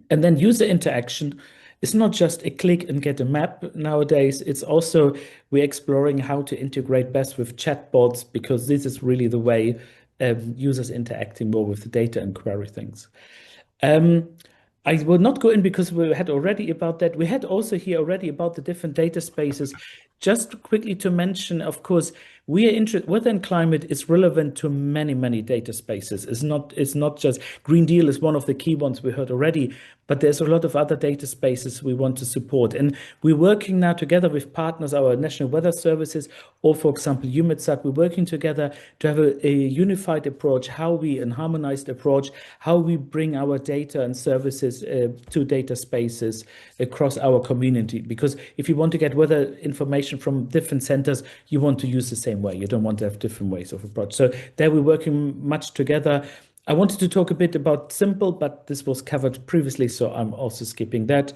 S5: And then user interaction is not just a click and get a map nowadays. It's also, we're exploring how to integrate best with chatbots, because this is really the way users interacting more with the data and query things. I will not go in because we had already about that. We had also here already about the different data spaces. Just quickly to mention, of course, we are interested, weather and climate is relevant to many, many data spaces. It's not just, Green Deal is one of the key ones we heard already, but there's a lot of other data spaces we want to support. And we're working now together with partners, our national weather services, or for example, EUMETSAT, we're working together to have a unified approach, and harmonized approach, how we bring our data and services to data spaces across our community. Because if you want to get weather information from different centers, you want to use the same way. You don't want to have different ways of approach. So there we're working much together. I wanted to talk a bit about Simple, but this was covered previously, so I'm also skipping that.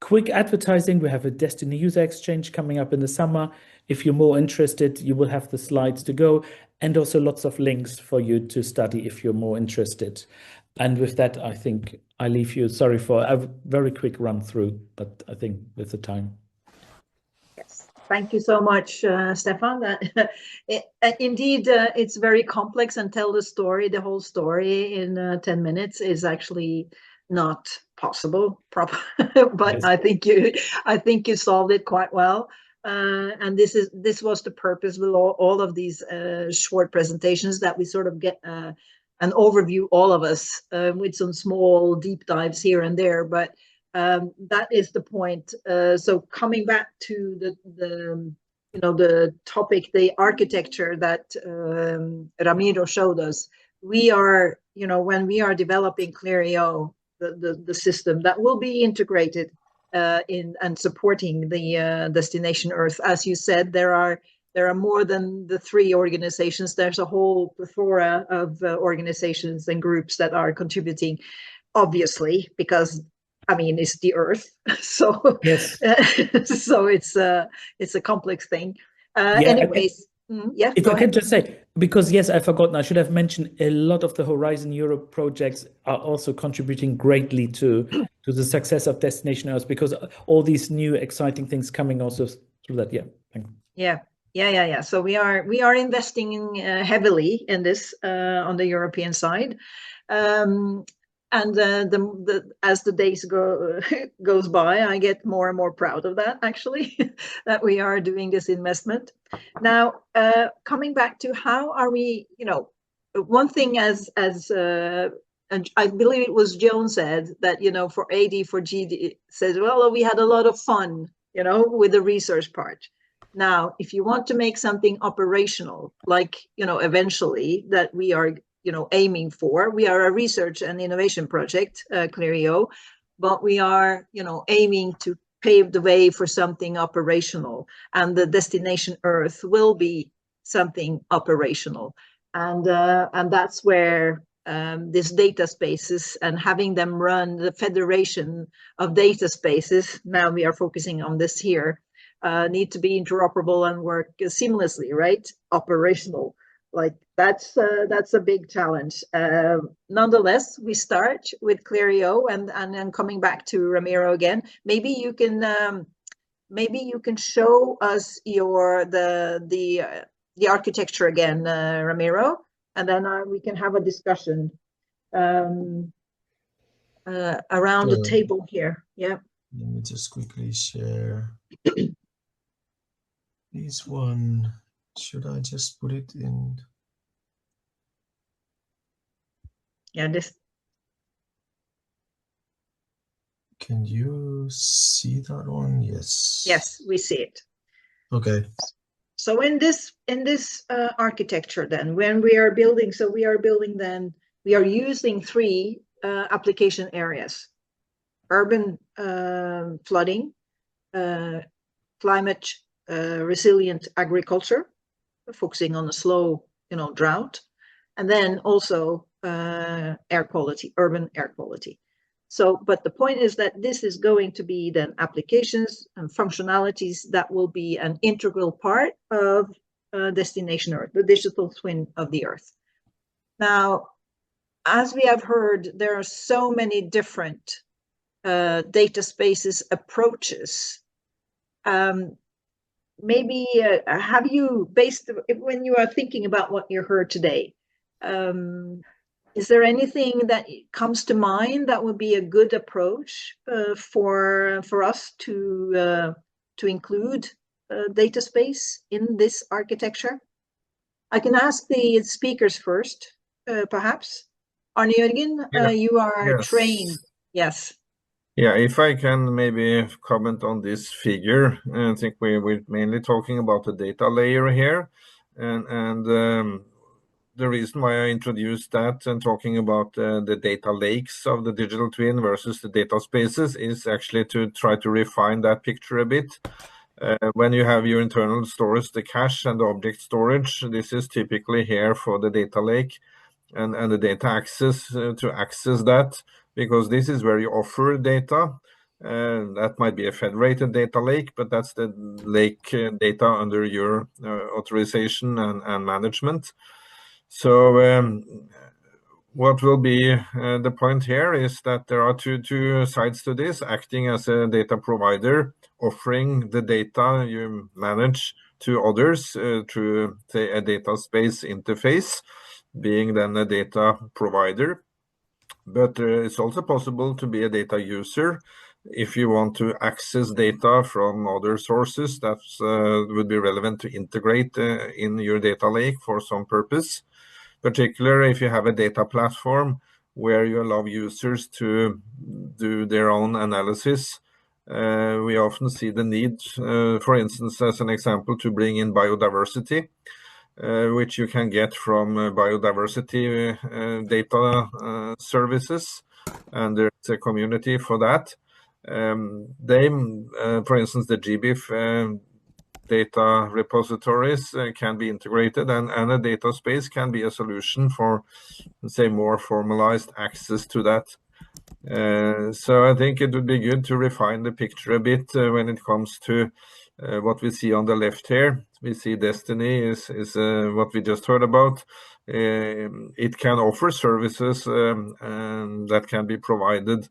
S5: Quick advertising, we have a Destiny User Exchange coming up in the summer. If you're more interested, you will have the slides to go, and also lots of links for you to study if you're more interested. And with that, I think I leave you. Sorry for a very quick run through, but I think with the time.
S1: Yes, thank you so much, Stephan. Indeed, it's very complex, and tell the whole story in 10 minutes is actually not possible. But yes. I think you solved it quite well. And this was the purpose with all of these short presentations, that we sort of get an overview, all of us, with some small deep dives here and there. But that is the point. So coming back to the topic, the architecture that Ramiro showed us, we are, when we are developing CLEAR-EO, the system that will be integrated in and supporting the Destination Earth. As you said, there are more than the 3 organizations. There's a whole plethora of organizations and groups that are contributing, obviously, because it's the Earth. So
S5: yes.
S1: So it's a complex thing. Anyways. Yeah,
S5: if I can just say, because yes, I forgot, I should have mentioned, a lot of the Horizon Europe projects are also contributing greatly to the success of Destination Earth, because all these new exciting things coming also through that. Yeah, thank you.
S1: Yeah. So we are investing heavily in this on the European side. And as the days goes by, I get more and more proud of that, actually, that we are doing this investment. Now, coming back to how are we, one thing as and I believe it was Joan said that, for AD, for GD, says, well, we had a lot of fun, with the research part. Now, if you want to make something operational, like, eventually that we are aiming for. We are a research and innovation project, CLEAR-EO, but we are, aiming to pave the way for something operational, and the Destination Earth will be something operational, and that's where these data spaces and having them run the federation of data spaces. Now we are focusing on this here. need to be interoperable and work seamlessly, right? Operational. Like that's a big challenge. Nonetheless, we start with ClearEO, and then coming back to Ramiro again. Maybe you can show us the architecture again, Ramiro, and then we can have a discussion around the table here. Yeah.
S2: Let me just quickly share this one. Should I just put it in?
S1: Yeah, this.
S2: Can you see that one? Yes.
S1: Yes, we see it.
S2: Okay.
S1: So in this architecture, then, when we are building, we are using three application areas: urban flooding, climate resilient agriculture, focusing on the slow, drought, and then also air quality, urban air quality. So, but the point is that this is going to be then applications and functionalities that will be an integral part of Destination Earth, the digital twin of the Earth. Now, as we have heard, there are so many different data spaces approaches. Maybe have you, when you are thinking about what you heard today, is there anything that comes to mind that would be a good approach for us to include data space in this architecture? I can ask the speakers first, perhaps. Arne-Jørgen, you are trained. Yes.
S4: Yeah, if I can maybe comment on this figure, I think we're mainly talking about the data layer here, and the reason why I introduced that and talking about the data lakes of the digital twin versus the data spaces is actually to try to refine that picture a bit. When you have your internal storage, the cache and the object storage, this is typically here for the data lake and the data access to access that, because this is where you offer data. That might be a federated data lake, but that's the lake data under your authorization and management. So what will be the point here is that there are two sides to this: acting as a data provider, offering the data you manage to others through, say, a data space interface, being then a data provider. But it's also possible to be a data user if you want to access data from other sources that would be relevant to integrate in your data lake for some purpose. Particularly if you have a data platform where you allow users to do their own analysis. We often see the need, for instance, as an example, to bring in biodiversity, which you can get from biodiversity data services, and there's a community for that. For instance, the GBIF data repositories can be integrated, and a data space can be a solution for, say, more formalized access to that. So I think it would be good to refine the picture a bit when it comes to what we see on the left here. We see Destiny is what we just heard about. It can offer services that can be provided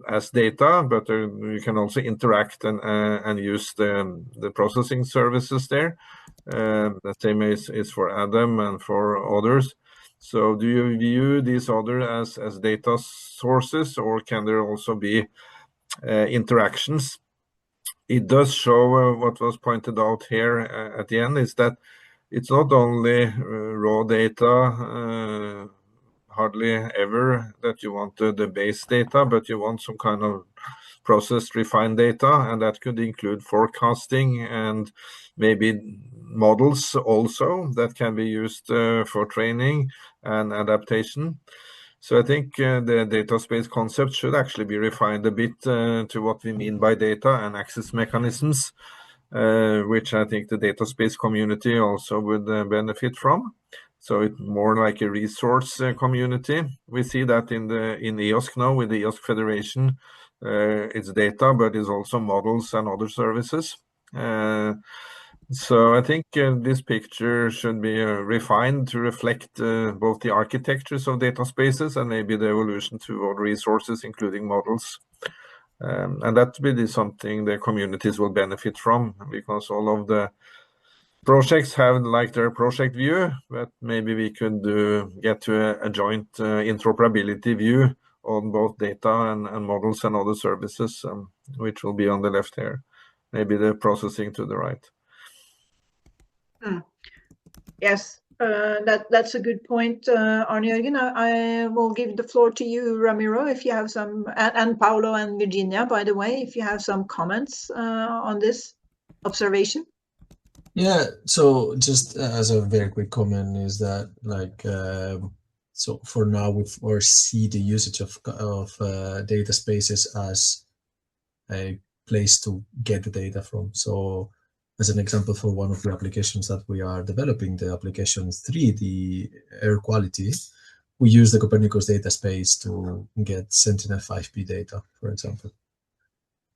S4: as data, but you can also interact and use the processing services there. The same is for Adam and for others. So do you view these others as data sources, or can there also be interactions? It does show what was pointed out here at the end, is that it's not only raw data, hardly ever that you want the base data, but you want some kind of processed, refined data, and that could include forecasting and maybe models also that can be used for training and adaptation. So I think the data space concept should actually be refined a bit to what we mean by data and access mechanisms, which I think the data space community also would benefit from. So it's more like a resource community. We see that in EOSC now with the EOSC Federation. It's data, but it's also models and other services. So I think this picture should be refined to reflect both the architectures of data spaces and maybe the evolution toward resources, including models. And that will be something the communities will benefit from, because all of the projects have like their project view, but maybe we could get to a joint interoperability view on both data and models and other services, which will be on the left here. Maybe the processing to the right.
S1: Yes, that's a good point, Arne-Jørgen. I will give the floor to you, Ramiro, if you have some, and Paulo and Virginia, by the way, if you have some comments on this observation.
S2: Yeah, so just as a very quick comment is that, like, so for now we foresee the usage of data spaces as a place to get the data from. So as an example, for one of the applications that we are developing, the application 3, the air quality, we use the Copernicus data space to get Sentinel 5P data, for example.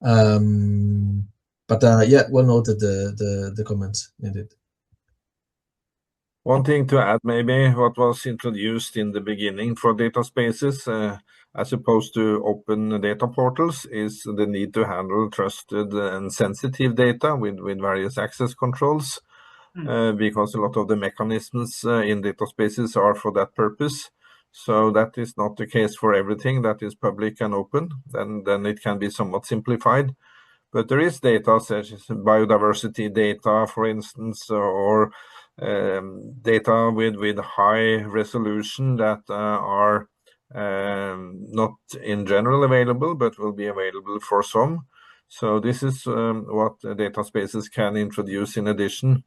S2: But yeah, well noted the comments indeed.
S4: One thing to add, maybe what was introduced in the beginning for data spaces, as opposed to open data portals, is the need to handle trusted and sensitive data with various access controls, because a lot of the mechanisms in data spaces are for that purpose. So that is not the case for everything that is public and open. Then it can be somewhat simplified. But there is data such as biodiversity data, for instance, or data with high resolution that are not in general available, but will be available for some. So this is what data spaces can introduce in addition.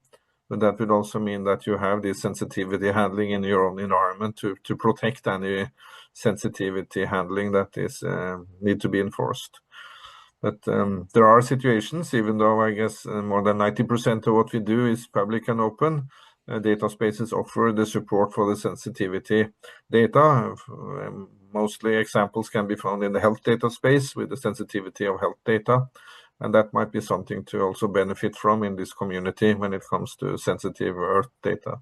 S4: But that would also mean that you have this sensitivity handling in your own environment to protect any sensitivity handling that is need to be enforced. But there are situations, even though I guess more than 90% of what we do is public and open, data spaces offer the support for the sensitivity data. Mostly examples can be found in the health data space with the sensitivity of health data. And that might be something to also benefit from in this community when it comes to sensitive Earth data.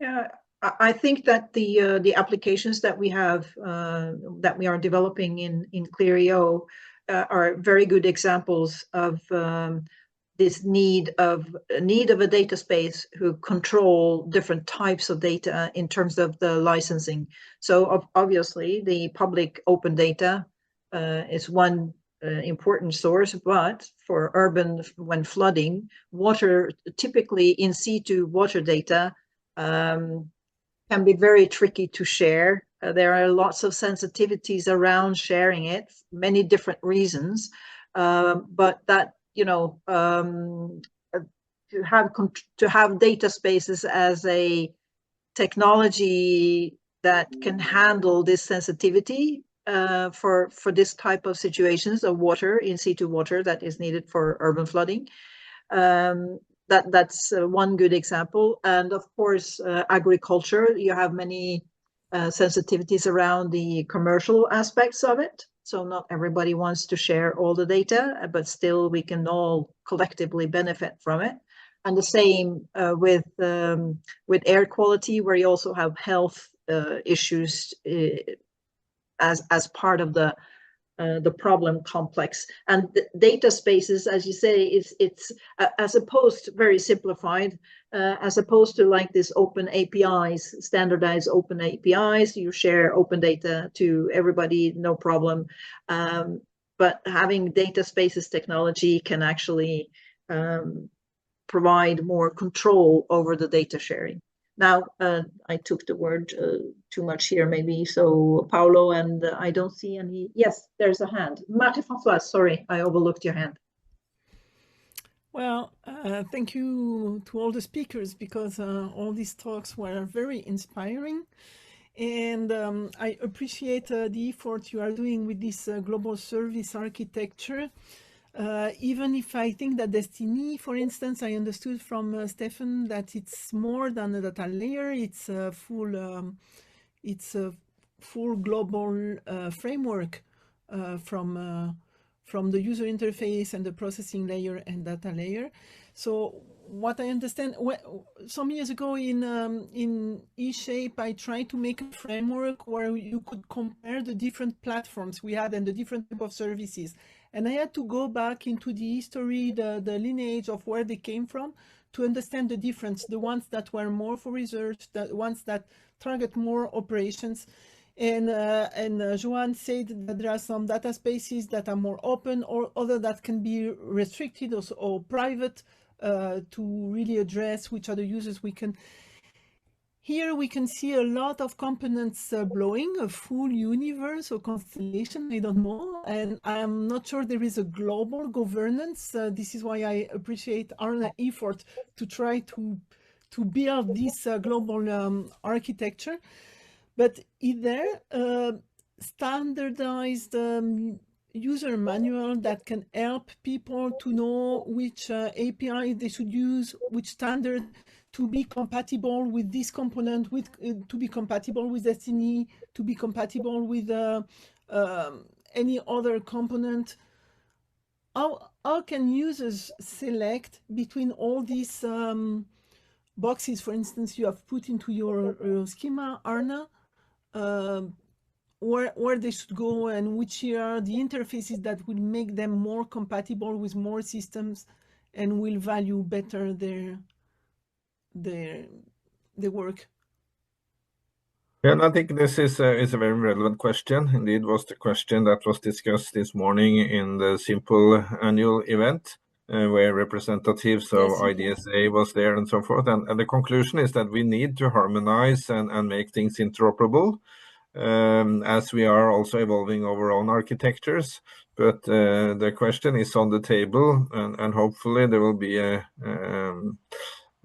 S1: Yeah, I think that the applications that we have that we are developing in ClearEO are very good examples of this need of a data space who control different types of data in terms of the licensing. So obviously the public open data is one important source, but for urban, when flooding, water, typically in situ water data can be very tricky to share. There are lots of sensitivities around sharing it, many different reasons, but that, you know, to have data spaces as a technology that can handle this sensitivity for this type of situations of water, in situ water that is needed for urban flooding. That's one good example. And of course, agriculture, you have many sensitivities around the commercial aspects of it. So not everybody wants to share all the data, but still we can all collectively benefit from it. And the same with air quality, where you also have health issues as part of the problem complex. And the data spaces, as you say, it's as opposed to very simplified, as opposed to like this open APIs, standardized open APIs, you share open data to everybody, no problem. But having data spaces technology can actually provide more control over the data sharing. Now, I took the word too much here, maybe. So, Paulo, and I don't see any. Yes, there's a hand. Martin-François, sorry, I overlooked your hand.
S6: Well, thank you to all the speakers, because all these talks were very inspiring. And I appreciate the effort you are doing with this global service architecture. Even if I think that Destiny, for instance, I understood from Stephan that it's more than a data layer. It's a full global framework from from the user interface and the processing layer and data layer. So what I understand, some years ago in eShape, I tried to make a framework where you could compare the different platforms we had and the different type of services. And I had to go back into the history, the lineage of where they came from to understand the difference, the ones that were more for research, the ones that target more operations. And Joan said that there are some data spaces that are more open or other that can be restricted or private to really address which are the users we can. Here we can see a lot of components blowing, a full universe or constellation, I don't know. And I'm not sure there is a global governance. This is why I appreciate Arne's effort to try to build this global architecture. But is there a standardized user manual that can help people to know which API they should use, which standard to be compatible with this component, to be compatible with Destiny, to be compatible with any other component? How can users select between all these boxes, for instance, you have put into your schema, Arne, where they should go and which are the interfaces that will make them more compatible with more systems and will value better their work?
S4: Yeah, and I think this is a very relevant question. Indeed, was the question that was discussed this morning in the Simple annual event, where representatives of IDSA was there and so forth. And the conclusion is that we need to harmonize and make things interoperable, as we are also evolving our own architectures. But the question is on the table, and hopefully there will be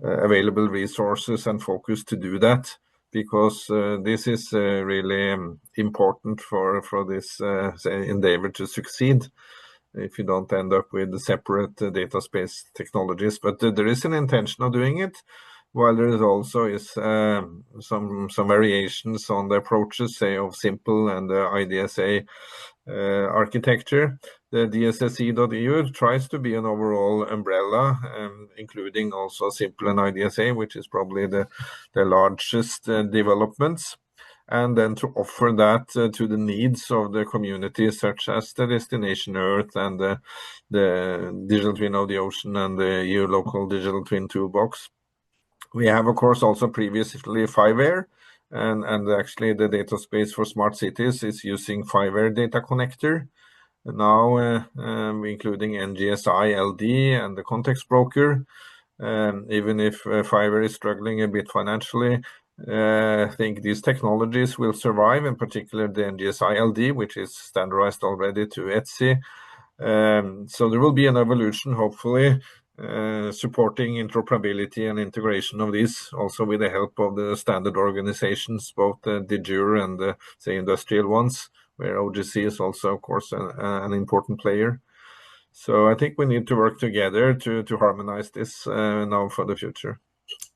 S4: available resources and focus to do that, because this is really important for this endeavor to succeed. If you don't end up with separate data space technologies, but there is an intention of doing it, while there is also some variations on the approaches, say, of Simple and the IDSA architecture. The DSSE.eu tries to be an overall umbrella, including also Simple and IDSA, which is probably the largest developments, and then to offer that to the needs of the community, such as the Destination Earth and the Digital Twin of the Ocean and the EU Local Digital Twin Toolbox. We have, of course, also previously 5Air, and actually the data space for smart cities is using 5Air data connector. Now, including NGSI LD and the context broker, even if 5Air is struggling a bit financially, I think these technologies will survive, in particular the NGSI LD, which is standardized already to ETSI. So there will be an evolution, hopefully, supporting interoperability and integration of this, also with the help of the standard organizations, both the de jure and the, say, industrial ones, where OGC is also, of course, an important player. So I think we need to work together to harmonize this now for the future.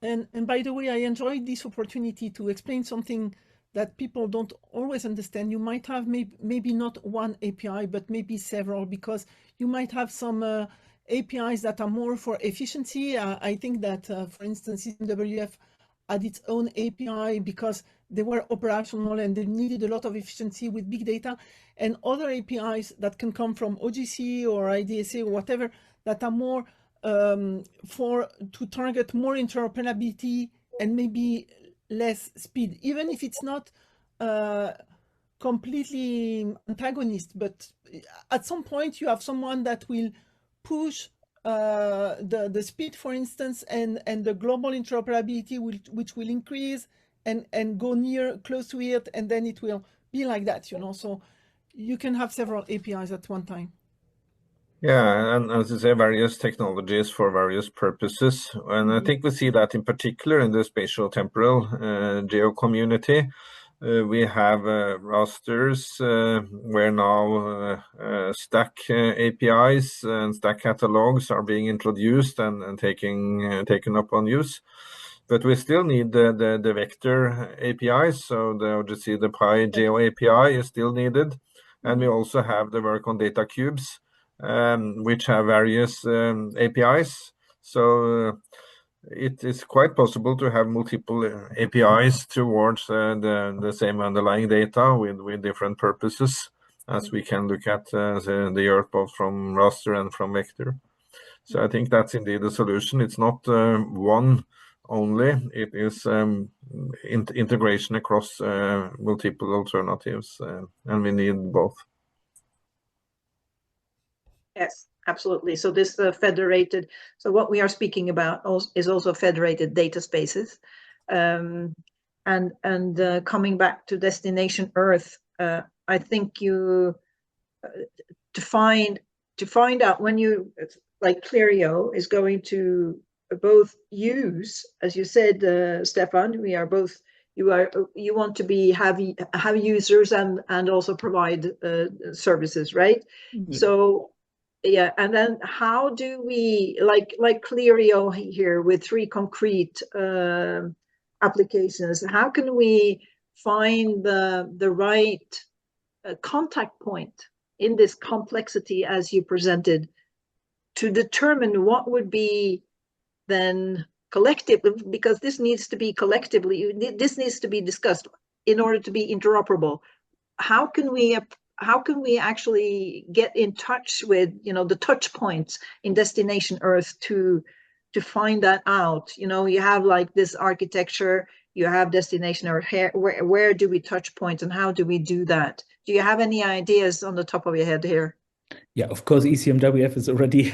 S6: And by the way, I enjoyed this opportunity to explain something that people don't always understand. You might have maybe not one API, but maybe several, because you might have some APIs that are more for efficiency. I think that, for instance, ECMWF had its own API because they were operational and they needed a lot of efficiency with big data, and other APIs that can come from OGC or IDSA or whatever that are more to target more interoperability and maybe less speed, even if it's not completely antagonist. But at some point you have someone that will push the speed, for instance, and the global interoperability which will increase and go close to it, and then it will be like that, you know. So you can have several APIs at one time.
S4: Yeah, and as you say, various technologies for various purposes. And I think we see that in particular in the spatial temporal geo community. We have rasters where now stack APIs and stack catalogs are being introduced and taken up on use. But we still need the vector APIs, so the Pi Geo API is still needed. And we also have the work on data cubes, which have various APIs. So it is quite possible to have multiple APIs towards the same underlying data with different purposes, as we can look at the Earth both from raster and from vector. So I think that's indeed the solution. It's not one only, it is integration across multiple alternatives, and we need both.
S1: Yes, absolutely. So this federated, so what we are speaking about is also federated data spaces. And coming back to Destination Earth, I think you, to find out when you, like CREAF is going to both use, as you said, Stephan, we are both, you want to have users and also provide services, right? Mm-hmm. So yeah, and then how do we, like CREAF here with 3 concrete applications, how can we find the right contact point in this complexity as you presented to determine what would be then collective, because this needs to be collectively, this needs to be discussed in order to be interoperable. How can we actually get in touch with, you know, the touch points in Destination Earth to find that out? You know, you have like this architecture, you have Destination Earth, where do we touch points and how do we do that? Do you have any ideas on the top of your head here?
S5: Yeah, of course, ECMWF is already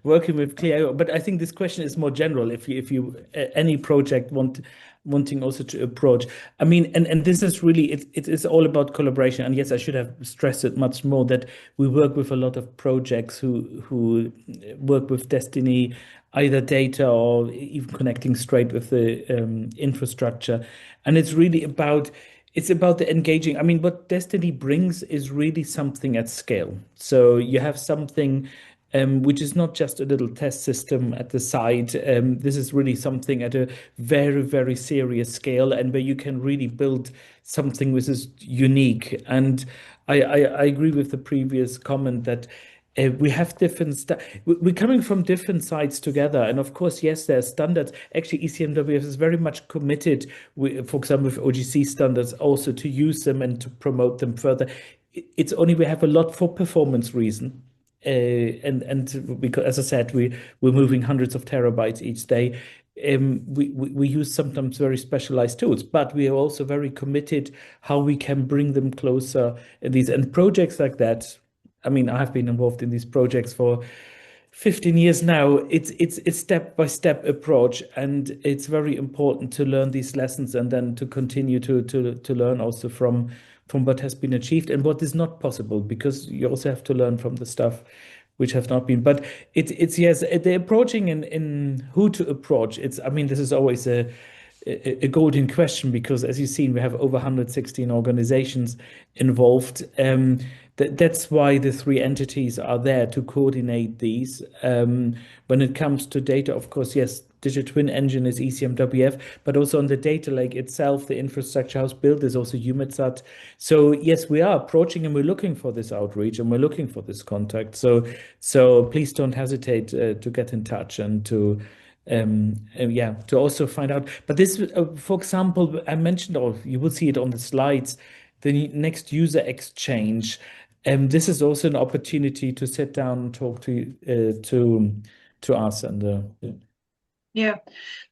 S5: working with CREAF, but I think this question is more general. If you any project wanting also to approach, I mean, and this is really, it is all about collaboration. And yes, I should have stressed it much more that we work with a lot of projects who work with Destiny, either data or even connecting straight with the infrastructure. And it's really about, it's about the engaging. I mean, what Destiny brings is really something at scale. So you have something which is not just a little test system at the side. This is really something at a very, very serious scale, and where you can really build something which is unique. And I agree with the previous comment that we have different, we're coming from different sides together. And of course, yes, there are standards. Actually, ECMWF is very much committed, for example, with OGC standards, also to use them and to promote them further. It's only we have a lot for performance reason. And because, as I said, we're moving hundreds of terabytes each day. We use sometimes very specialized tools, but we are also very committed how we can bring them closer. And projects like that, I mean, I have been involved in these projects for 15 years now. It's step-by-step approach, and it's very important to learn these lessons and then to continue to learn also from what has been achieved and what is not possible, because you also have to learn from the stuff which have not been. But it's yes, the approaching in who to approach. I mean, this is always a golden question, because as you've seen, we have over 116 organizations involved. That's why the 3 entities are there to coordinate these. When it comes to data, of course, yes, Digital Twin Engine is ECMWF, but also on the data lake itself, the infrastructure house built is also EUMETSAT. So yes, we are approaching and we're looking for this outreach and we're looking for this contact. So please don't hesitate to get in touch and to also find out. But this, for example, I mentioned, or you will see it on the slides, the next user exchange. This is also an opportunity to sit down and talk to us and.
S1: Yeah,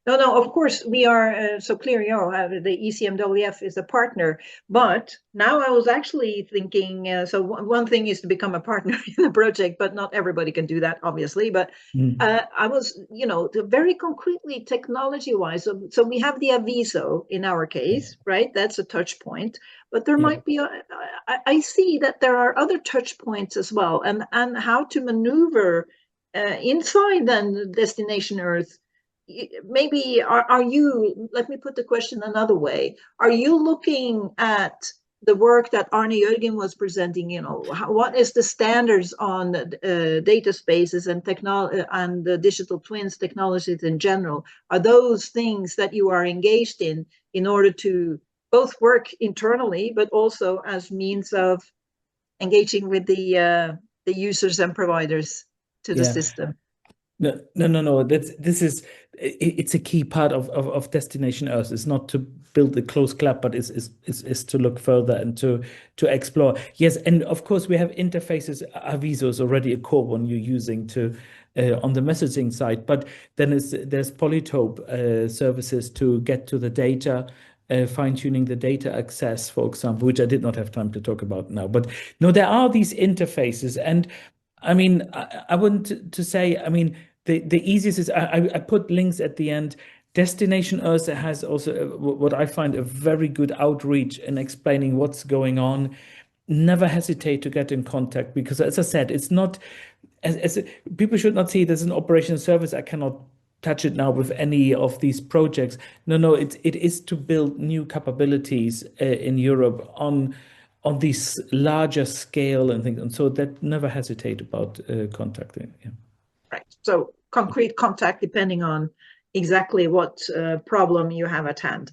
S1: no, of course we are, so CREAF, the ECMWF is a partner, but now I was actually thinking, so one thing is to become a partner in the project, but not everybody can do that, obviously, but I was, you know, very concretely technology-wise, so we have the Aviso in our case, right? That's a touch point, but there might be, I see that there are other touch points as well, and how to maneuver inside then Destination Earth. Maybe are you, let me put the question another way, are you looking at the work that Arne-Jørgen was presenting, you know, what is the standards on data spaces and technology and the digital twins technologies in general? Are those things that you are engaged in order to both work internally, but also as means of engaging with the the users and providers to the system.
S5: No. It's a key part of Destination Earth. It's not to build a closed club, but is to look further and to explore. Yes, and of course we have interfaces. Aviso is already a core one you're using to on the messaging side, but then there's Polytope services to get to the data. Fine-tuning the data access, for example, which I did not have time to talk about now. But no, there are these interfaces, and I mean, I want to say, I mean, the easiest is I put links at the end. Destination Earth has also what I find a very good outreach in explaining what's going on. Never hesitate to get in contact, because as I said, it's not as people should not see it as an operational service. I cannot touch it now with any of these projects. No, it is to build new capabilities in Europe on this larger scale and things, and so that never hesitate about contacting. Yeah.
S1: Right. So concrete contact depending on exactly what problem you have at hand.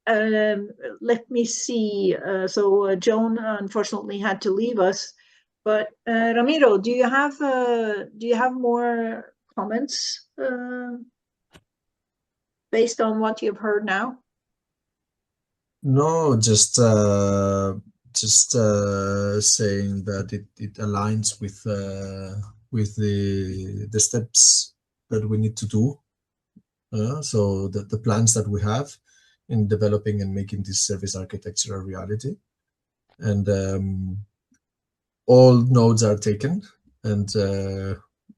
S1: Let me see. So Joan unfortunately had to leave us, but Ramiro, do you have more comments based on what you've heard now?
S2: No, just saying that it aligns with the steps that we need to do. So the plans that we have in developing and making this service architecture a reality, and all nodes are taken, and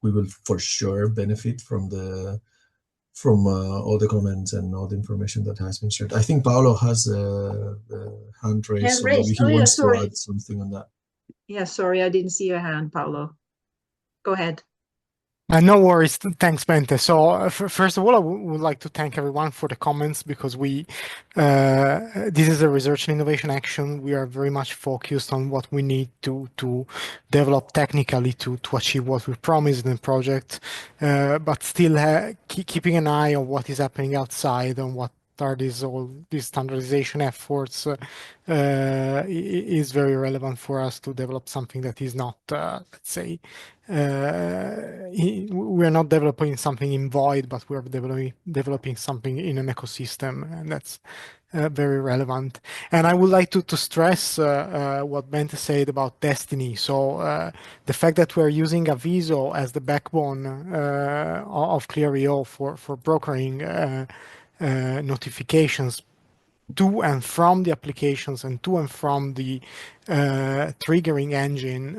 S2: we will for sure benefit from all the comments and all the information that has been shared. I think Paolo has the hand raised, so maybe he wants to add something on that.
S1: Yeah, sorry, I didn't see your hand, Paolo. Go ahead.
S7: No worries. Thanks, Bente. So first of all, I would like to thank everyone for the comments, because this is a research and innovation action. We are very much focused on what we need to develop technically to achieve what we promised in the project, but still keeping an eye on what is happening outside and what are these standardization efforts is very relevant for us to develop something that is not, let's say, we're not developing something in void, but we're developing something in an ecosystem, and that's very relevant. And I would like to stress what Bente said about Destiny. So the fact that we're using Aviso as the backbone of ClearEO for brokering notifications to and from the applications and to and from the triggering engine,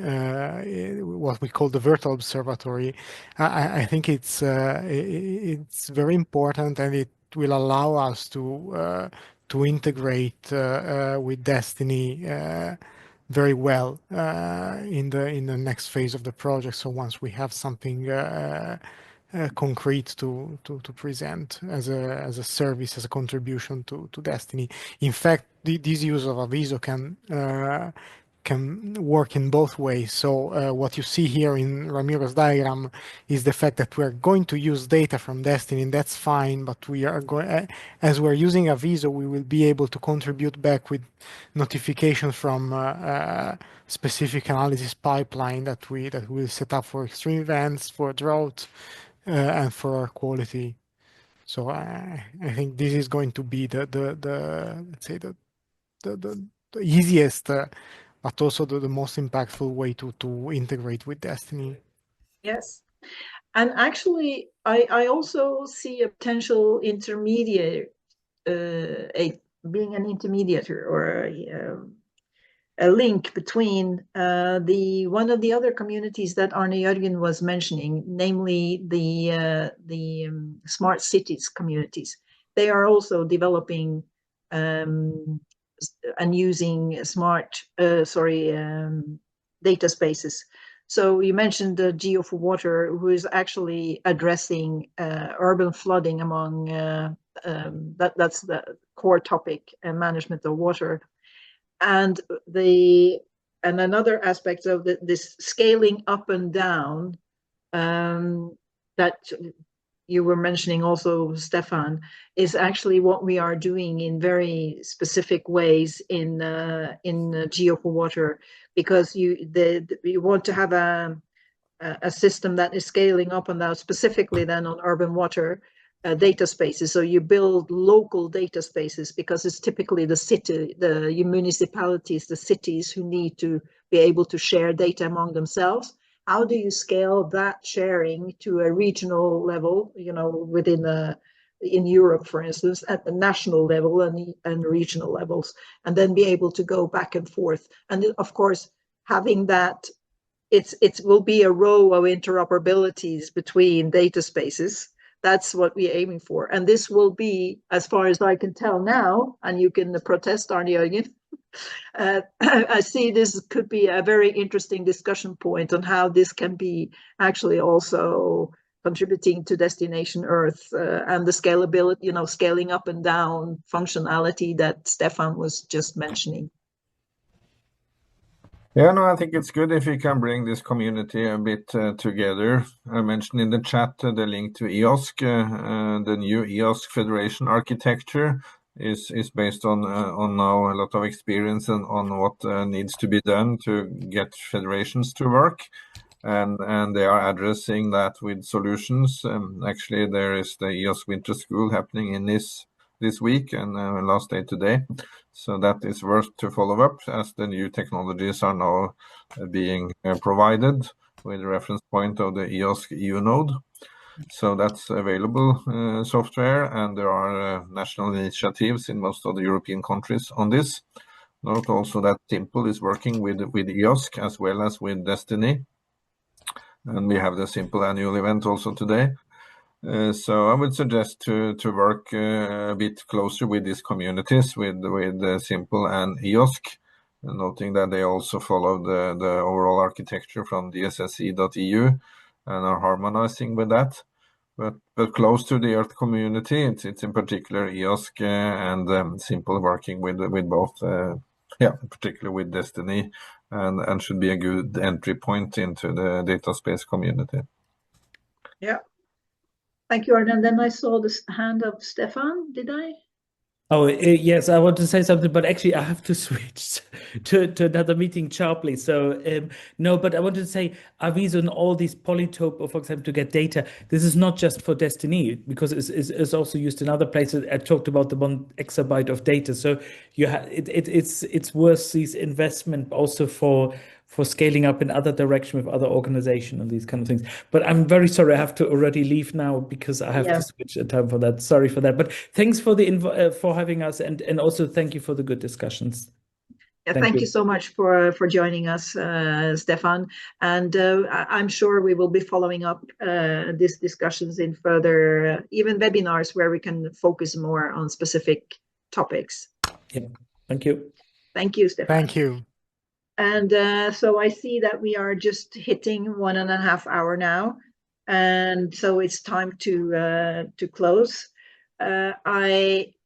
S7: what we call the virtual observatory. I think it's very important, and it will allow us to integrate with Destiny very well in the next phase of the project. So once we have something concrete to present as a service, as a contribution to Destiny. In fact, this use of Aviso can work in both ways. So what you see here in Ramiro's diagram is the fact that we're going to use data from Destiny, and that's fine, but we are going, as we're using Aviso, we will be able to contribute back with notifications from specific analysis pipeline that we will set up for extreme events, for drought, and for our quality. So I think this is going to be the let's say the easiest, but also the most impactful way to integrate with Destiny.
S1: Yes, and actually, I also see a potential intermediate, being an intermediator or a link between one of the other communities that Arne-Jørgen was mentioning, namely the smart cities communities. They are also developing and using smart, data spaces. So you mentioned the Geo for Water, who is actually addressing urban flooding among that's the core topic, management of water. And another aspect of this scaling up and down that you were mentioning also, Stephan, is actually what we are doing in very specific ways in Geo for Water, because you want to have a system that is scaling up and down, specifically then on urban water data spaces. So you build local data spaces because it's typically the city, the municipalities, the cities who need to be able to share data among themselves. How do you scale that sharing to a regional level, you know, within in Europe, for instance, at the national level and regional levels, and then be able to go back and forth? And of course, having that, it will be a row of interoperabilities between data spaces. That's what we're aiming for. And this will be, as far as I can tell now, and you can protest, Arne-Jørgen, I see this could be a very interesting discussion point on how this can be actually also contributing to Destination Earth and the scalability, you know, scaling up and down functionality that Stephan was just mentioning.
S4: Yeah, no, I think it's good if we can bring this community a bit together. I mentioned in the chat the link to EOSC. The new EOSC Federation architecture is based on now a lot of experience and on what needs to be done to get federations to work. And they are addressing that with solutions. Actually, there is the EOSC Winter School happening in this week and last day today. So that is worth to follow up, as the new technologies are now being provided with the reference point of the EOSC EU node. So that's available software, and there are national initiatives in most of the European countries on this. Note also that Simple is working with EOSC as well as with Destiny. And we have the Simple annual event also today. So I would suggest to work a bit closer with these communities, with Simple and EOSC, noting that they also follow the overall architecture from DSSE.eu and are harmonizing with that. But close to the Earth community, it's in particular EOSC and Simple working with both, particularly with Destiny, and should be a good entry point into the data space community.
S1: Yeah. Thank you, Arne. And then I saw the hand of Stephan, did I?
S5: Oh, yes, I want to say something, but actually I have to switch to another meeting sharply. So, no, but I wanted to say, Aviso and all these Polytope, for example, to get data, this is not just for Destiny, because it's also used in other places. I talked about the 1 exabyte of data. So it's worth this investment also for scaling up in other direction with other organizations and these kind of things. But I'm very sorry, I have to already leave now because I have to switch a time for that. Sorry for that. But thanks for for having us, and also thank you for the good discussions.
S1: Yeah, thank you so much for joining us, Stephan. And I'm sure we will be following up these discussions in further even webinars where we can focus more on specific topics.
S5: Yeah, thank you.
S1: Thank you, Stephan.
S7: Thank you.
S1: And so I see that we are just hitting 1.5 hours now, and so it's time to close.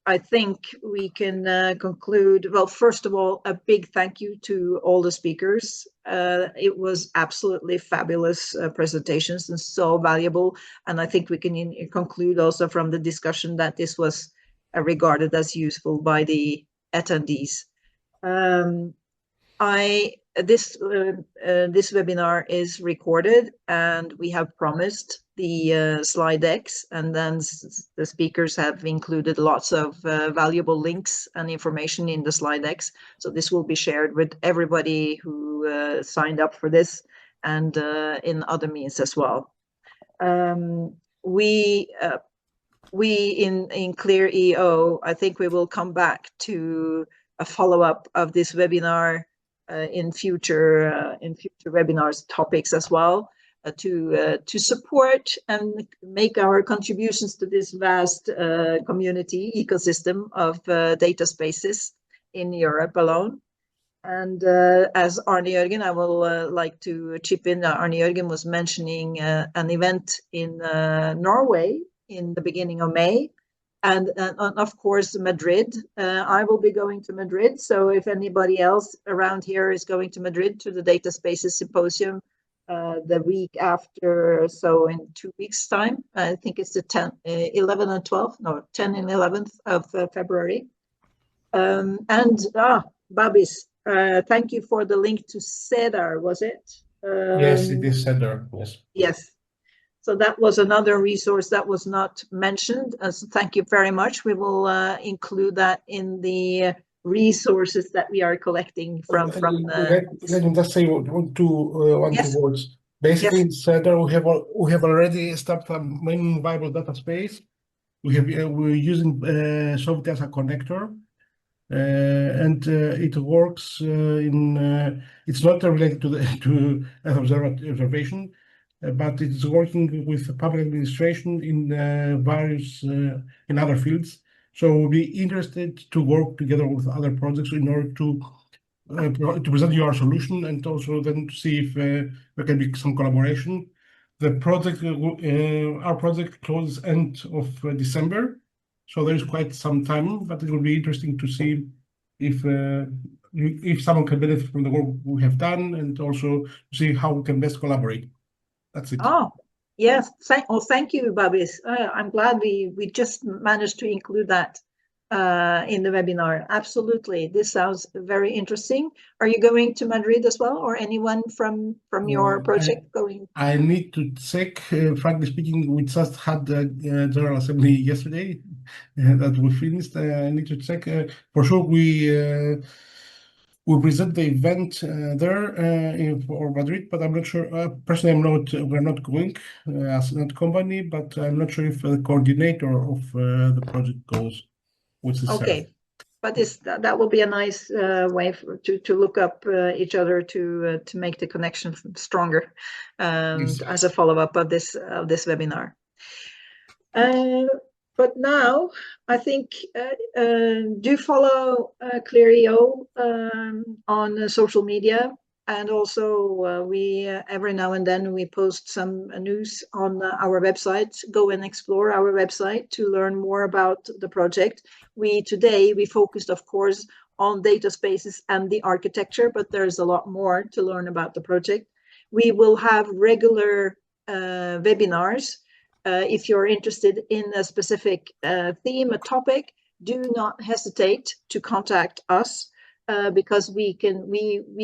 S1: I think we can conclude. Well, first of all, a big thank you to all the speakers. It was absolutely fabulous presentations and so valuable. And I think we can conclude also from the discussion that this was regarded as useful by the attendees. This webinar is recorded, and we have promised the slide decks, and then the speakers have included lots of valuable links and information in the slide decks. So this will be shared with everybody who signed up for this, and in other means as well. We in Clear EO, I think we will come back to a follow-up of this webinar in future webinars topics as well, to support and make our contributions to this vast community ecosystem of data spaces in Europe alone. And as Arne-Jørgen, I will like to chip in. Arne-Jørgen was mentioning an event in Norway in the beginning of May. And of course, Madrid. I will be going to Madrid. So if anybody else around here is going to Madrid to the Data Spaces Symposium the week after, so in 2 weeks' time, I think it's the 10 and 11th of February. And Babis, Thank you for the link to CEDAR, was it?
S8: Yes, it is CEDAR, yes.
S1: Yes. So that was another resource that was not mentioned. So thank you very much. We will include that in the resources that we are collecting from the.
S8: Let me just say one, two words. Basically, in CEDAR, we have already started a main viable data space. We're using Soft as a connector. And it works it's not related to observation, but it's working with public administration in various in other fields. So we'll be interested to work together with other projects in order to present you our solution, and also then to see if there can be some collaboration. The project, our project closes end of December. So there is quite some time, but it will be interesting to see if someone can benefit from the work we have done, and also see how we can best collaborate. That's it.
S1: Oh, yes. Thank you, Babis. I'm glad we just managed to include that in the webinar. Absolutely. This sounds very interesting. Are you going to Madrid as well, or anyone from your project going?
S8: I need to check. Frankly speaking, we just had the General Assembly yesterday that we finished. I need to check. For sure, we present the event there for Madrid, but I'm not sure. Personally, we're not going as not company, but I'm not sure if the coordinator of the project goes.
S1: Okay, but that will be a nice way to look up each other to make the connection stronger as a follow-up of this webinar. But now I think do follow ClearEO on social media. And also we every now and then we post some news on our website. Go and explore our website to learn more about the project. Today we focused, of course, on data spaces and the architecture, but there's a lot more to learn about the project. We will have regular webinars. If you're interested in a specific theme, a topic, do not hesitate to contact us. Because we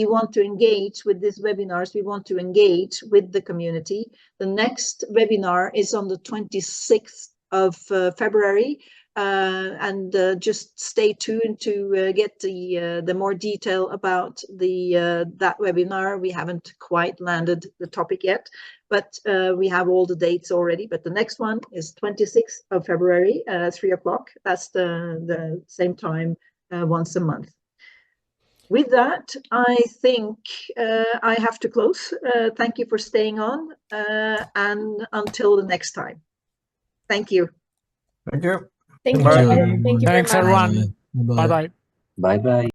S1: want to engage with these webinars, we want to engage with the community. The next webinar is on the 26th of February, and just stay tuned to get the more detail about that webinar. We haven't quite landed the topic yet, but we have all the dates already. But the next one is 26th of February, 3 o'clock. That's the same time once a month. With that, I think I have to close. Thank you for staying on, and until the next time. Thank you.
S4: Thank you.
S9: Thank you.
S4: Bye.
S9: Thank you.
S7: Thanks,
S9: very much.
S7: everyone. Bye-bye.
S10: Bye-bye.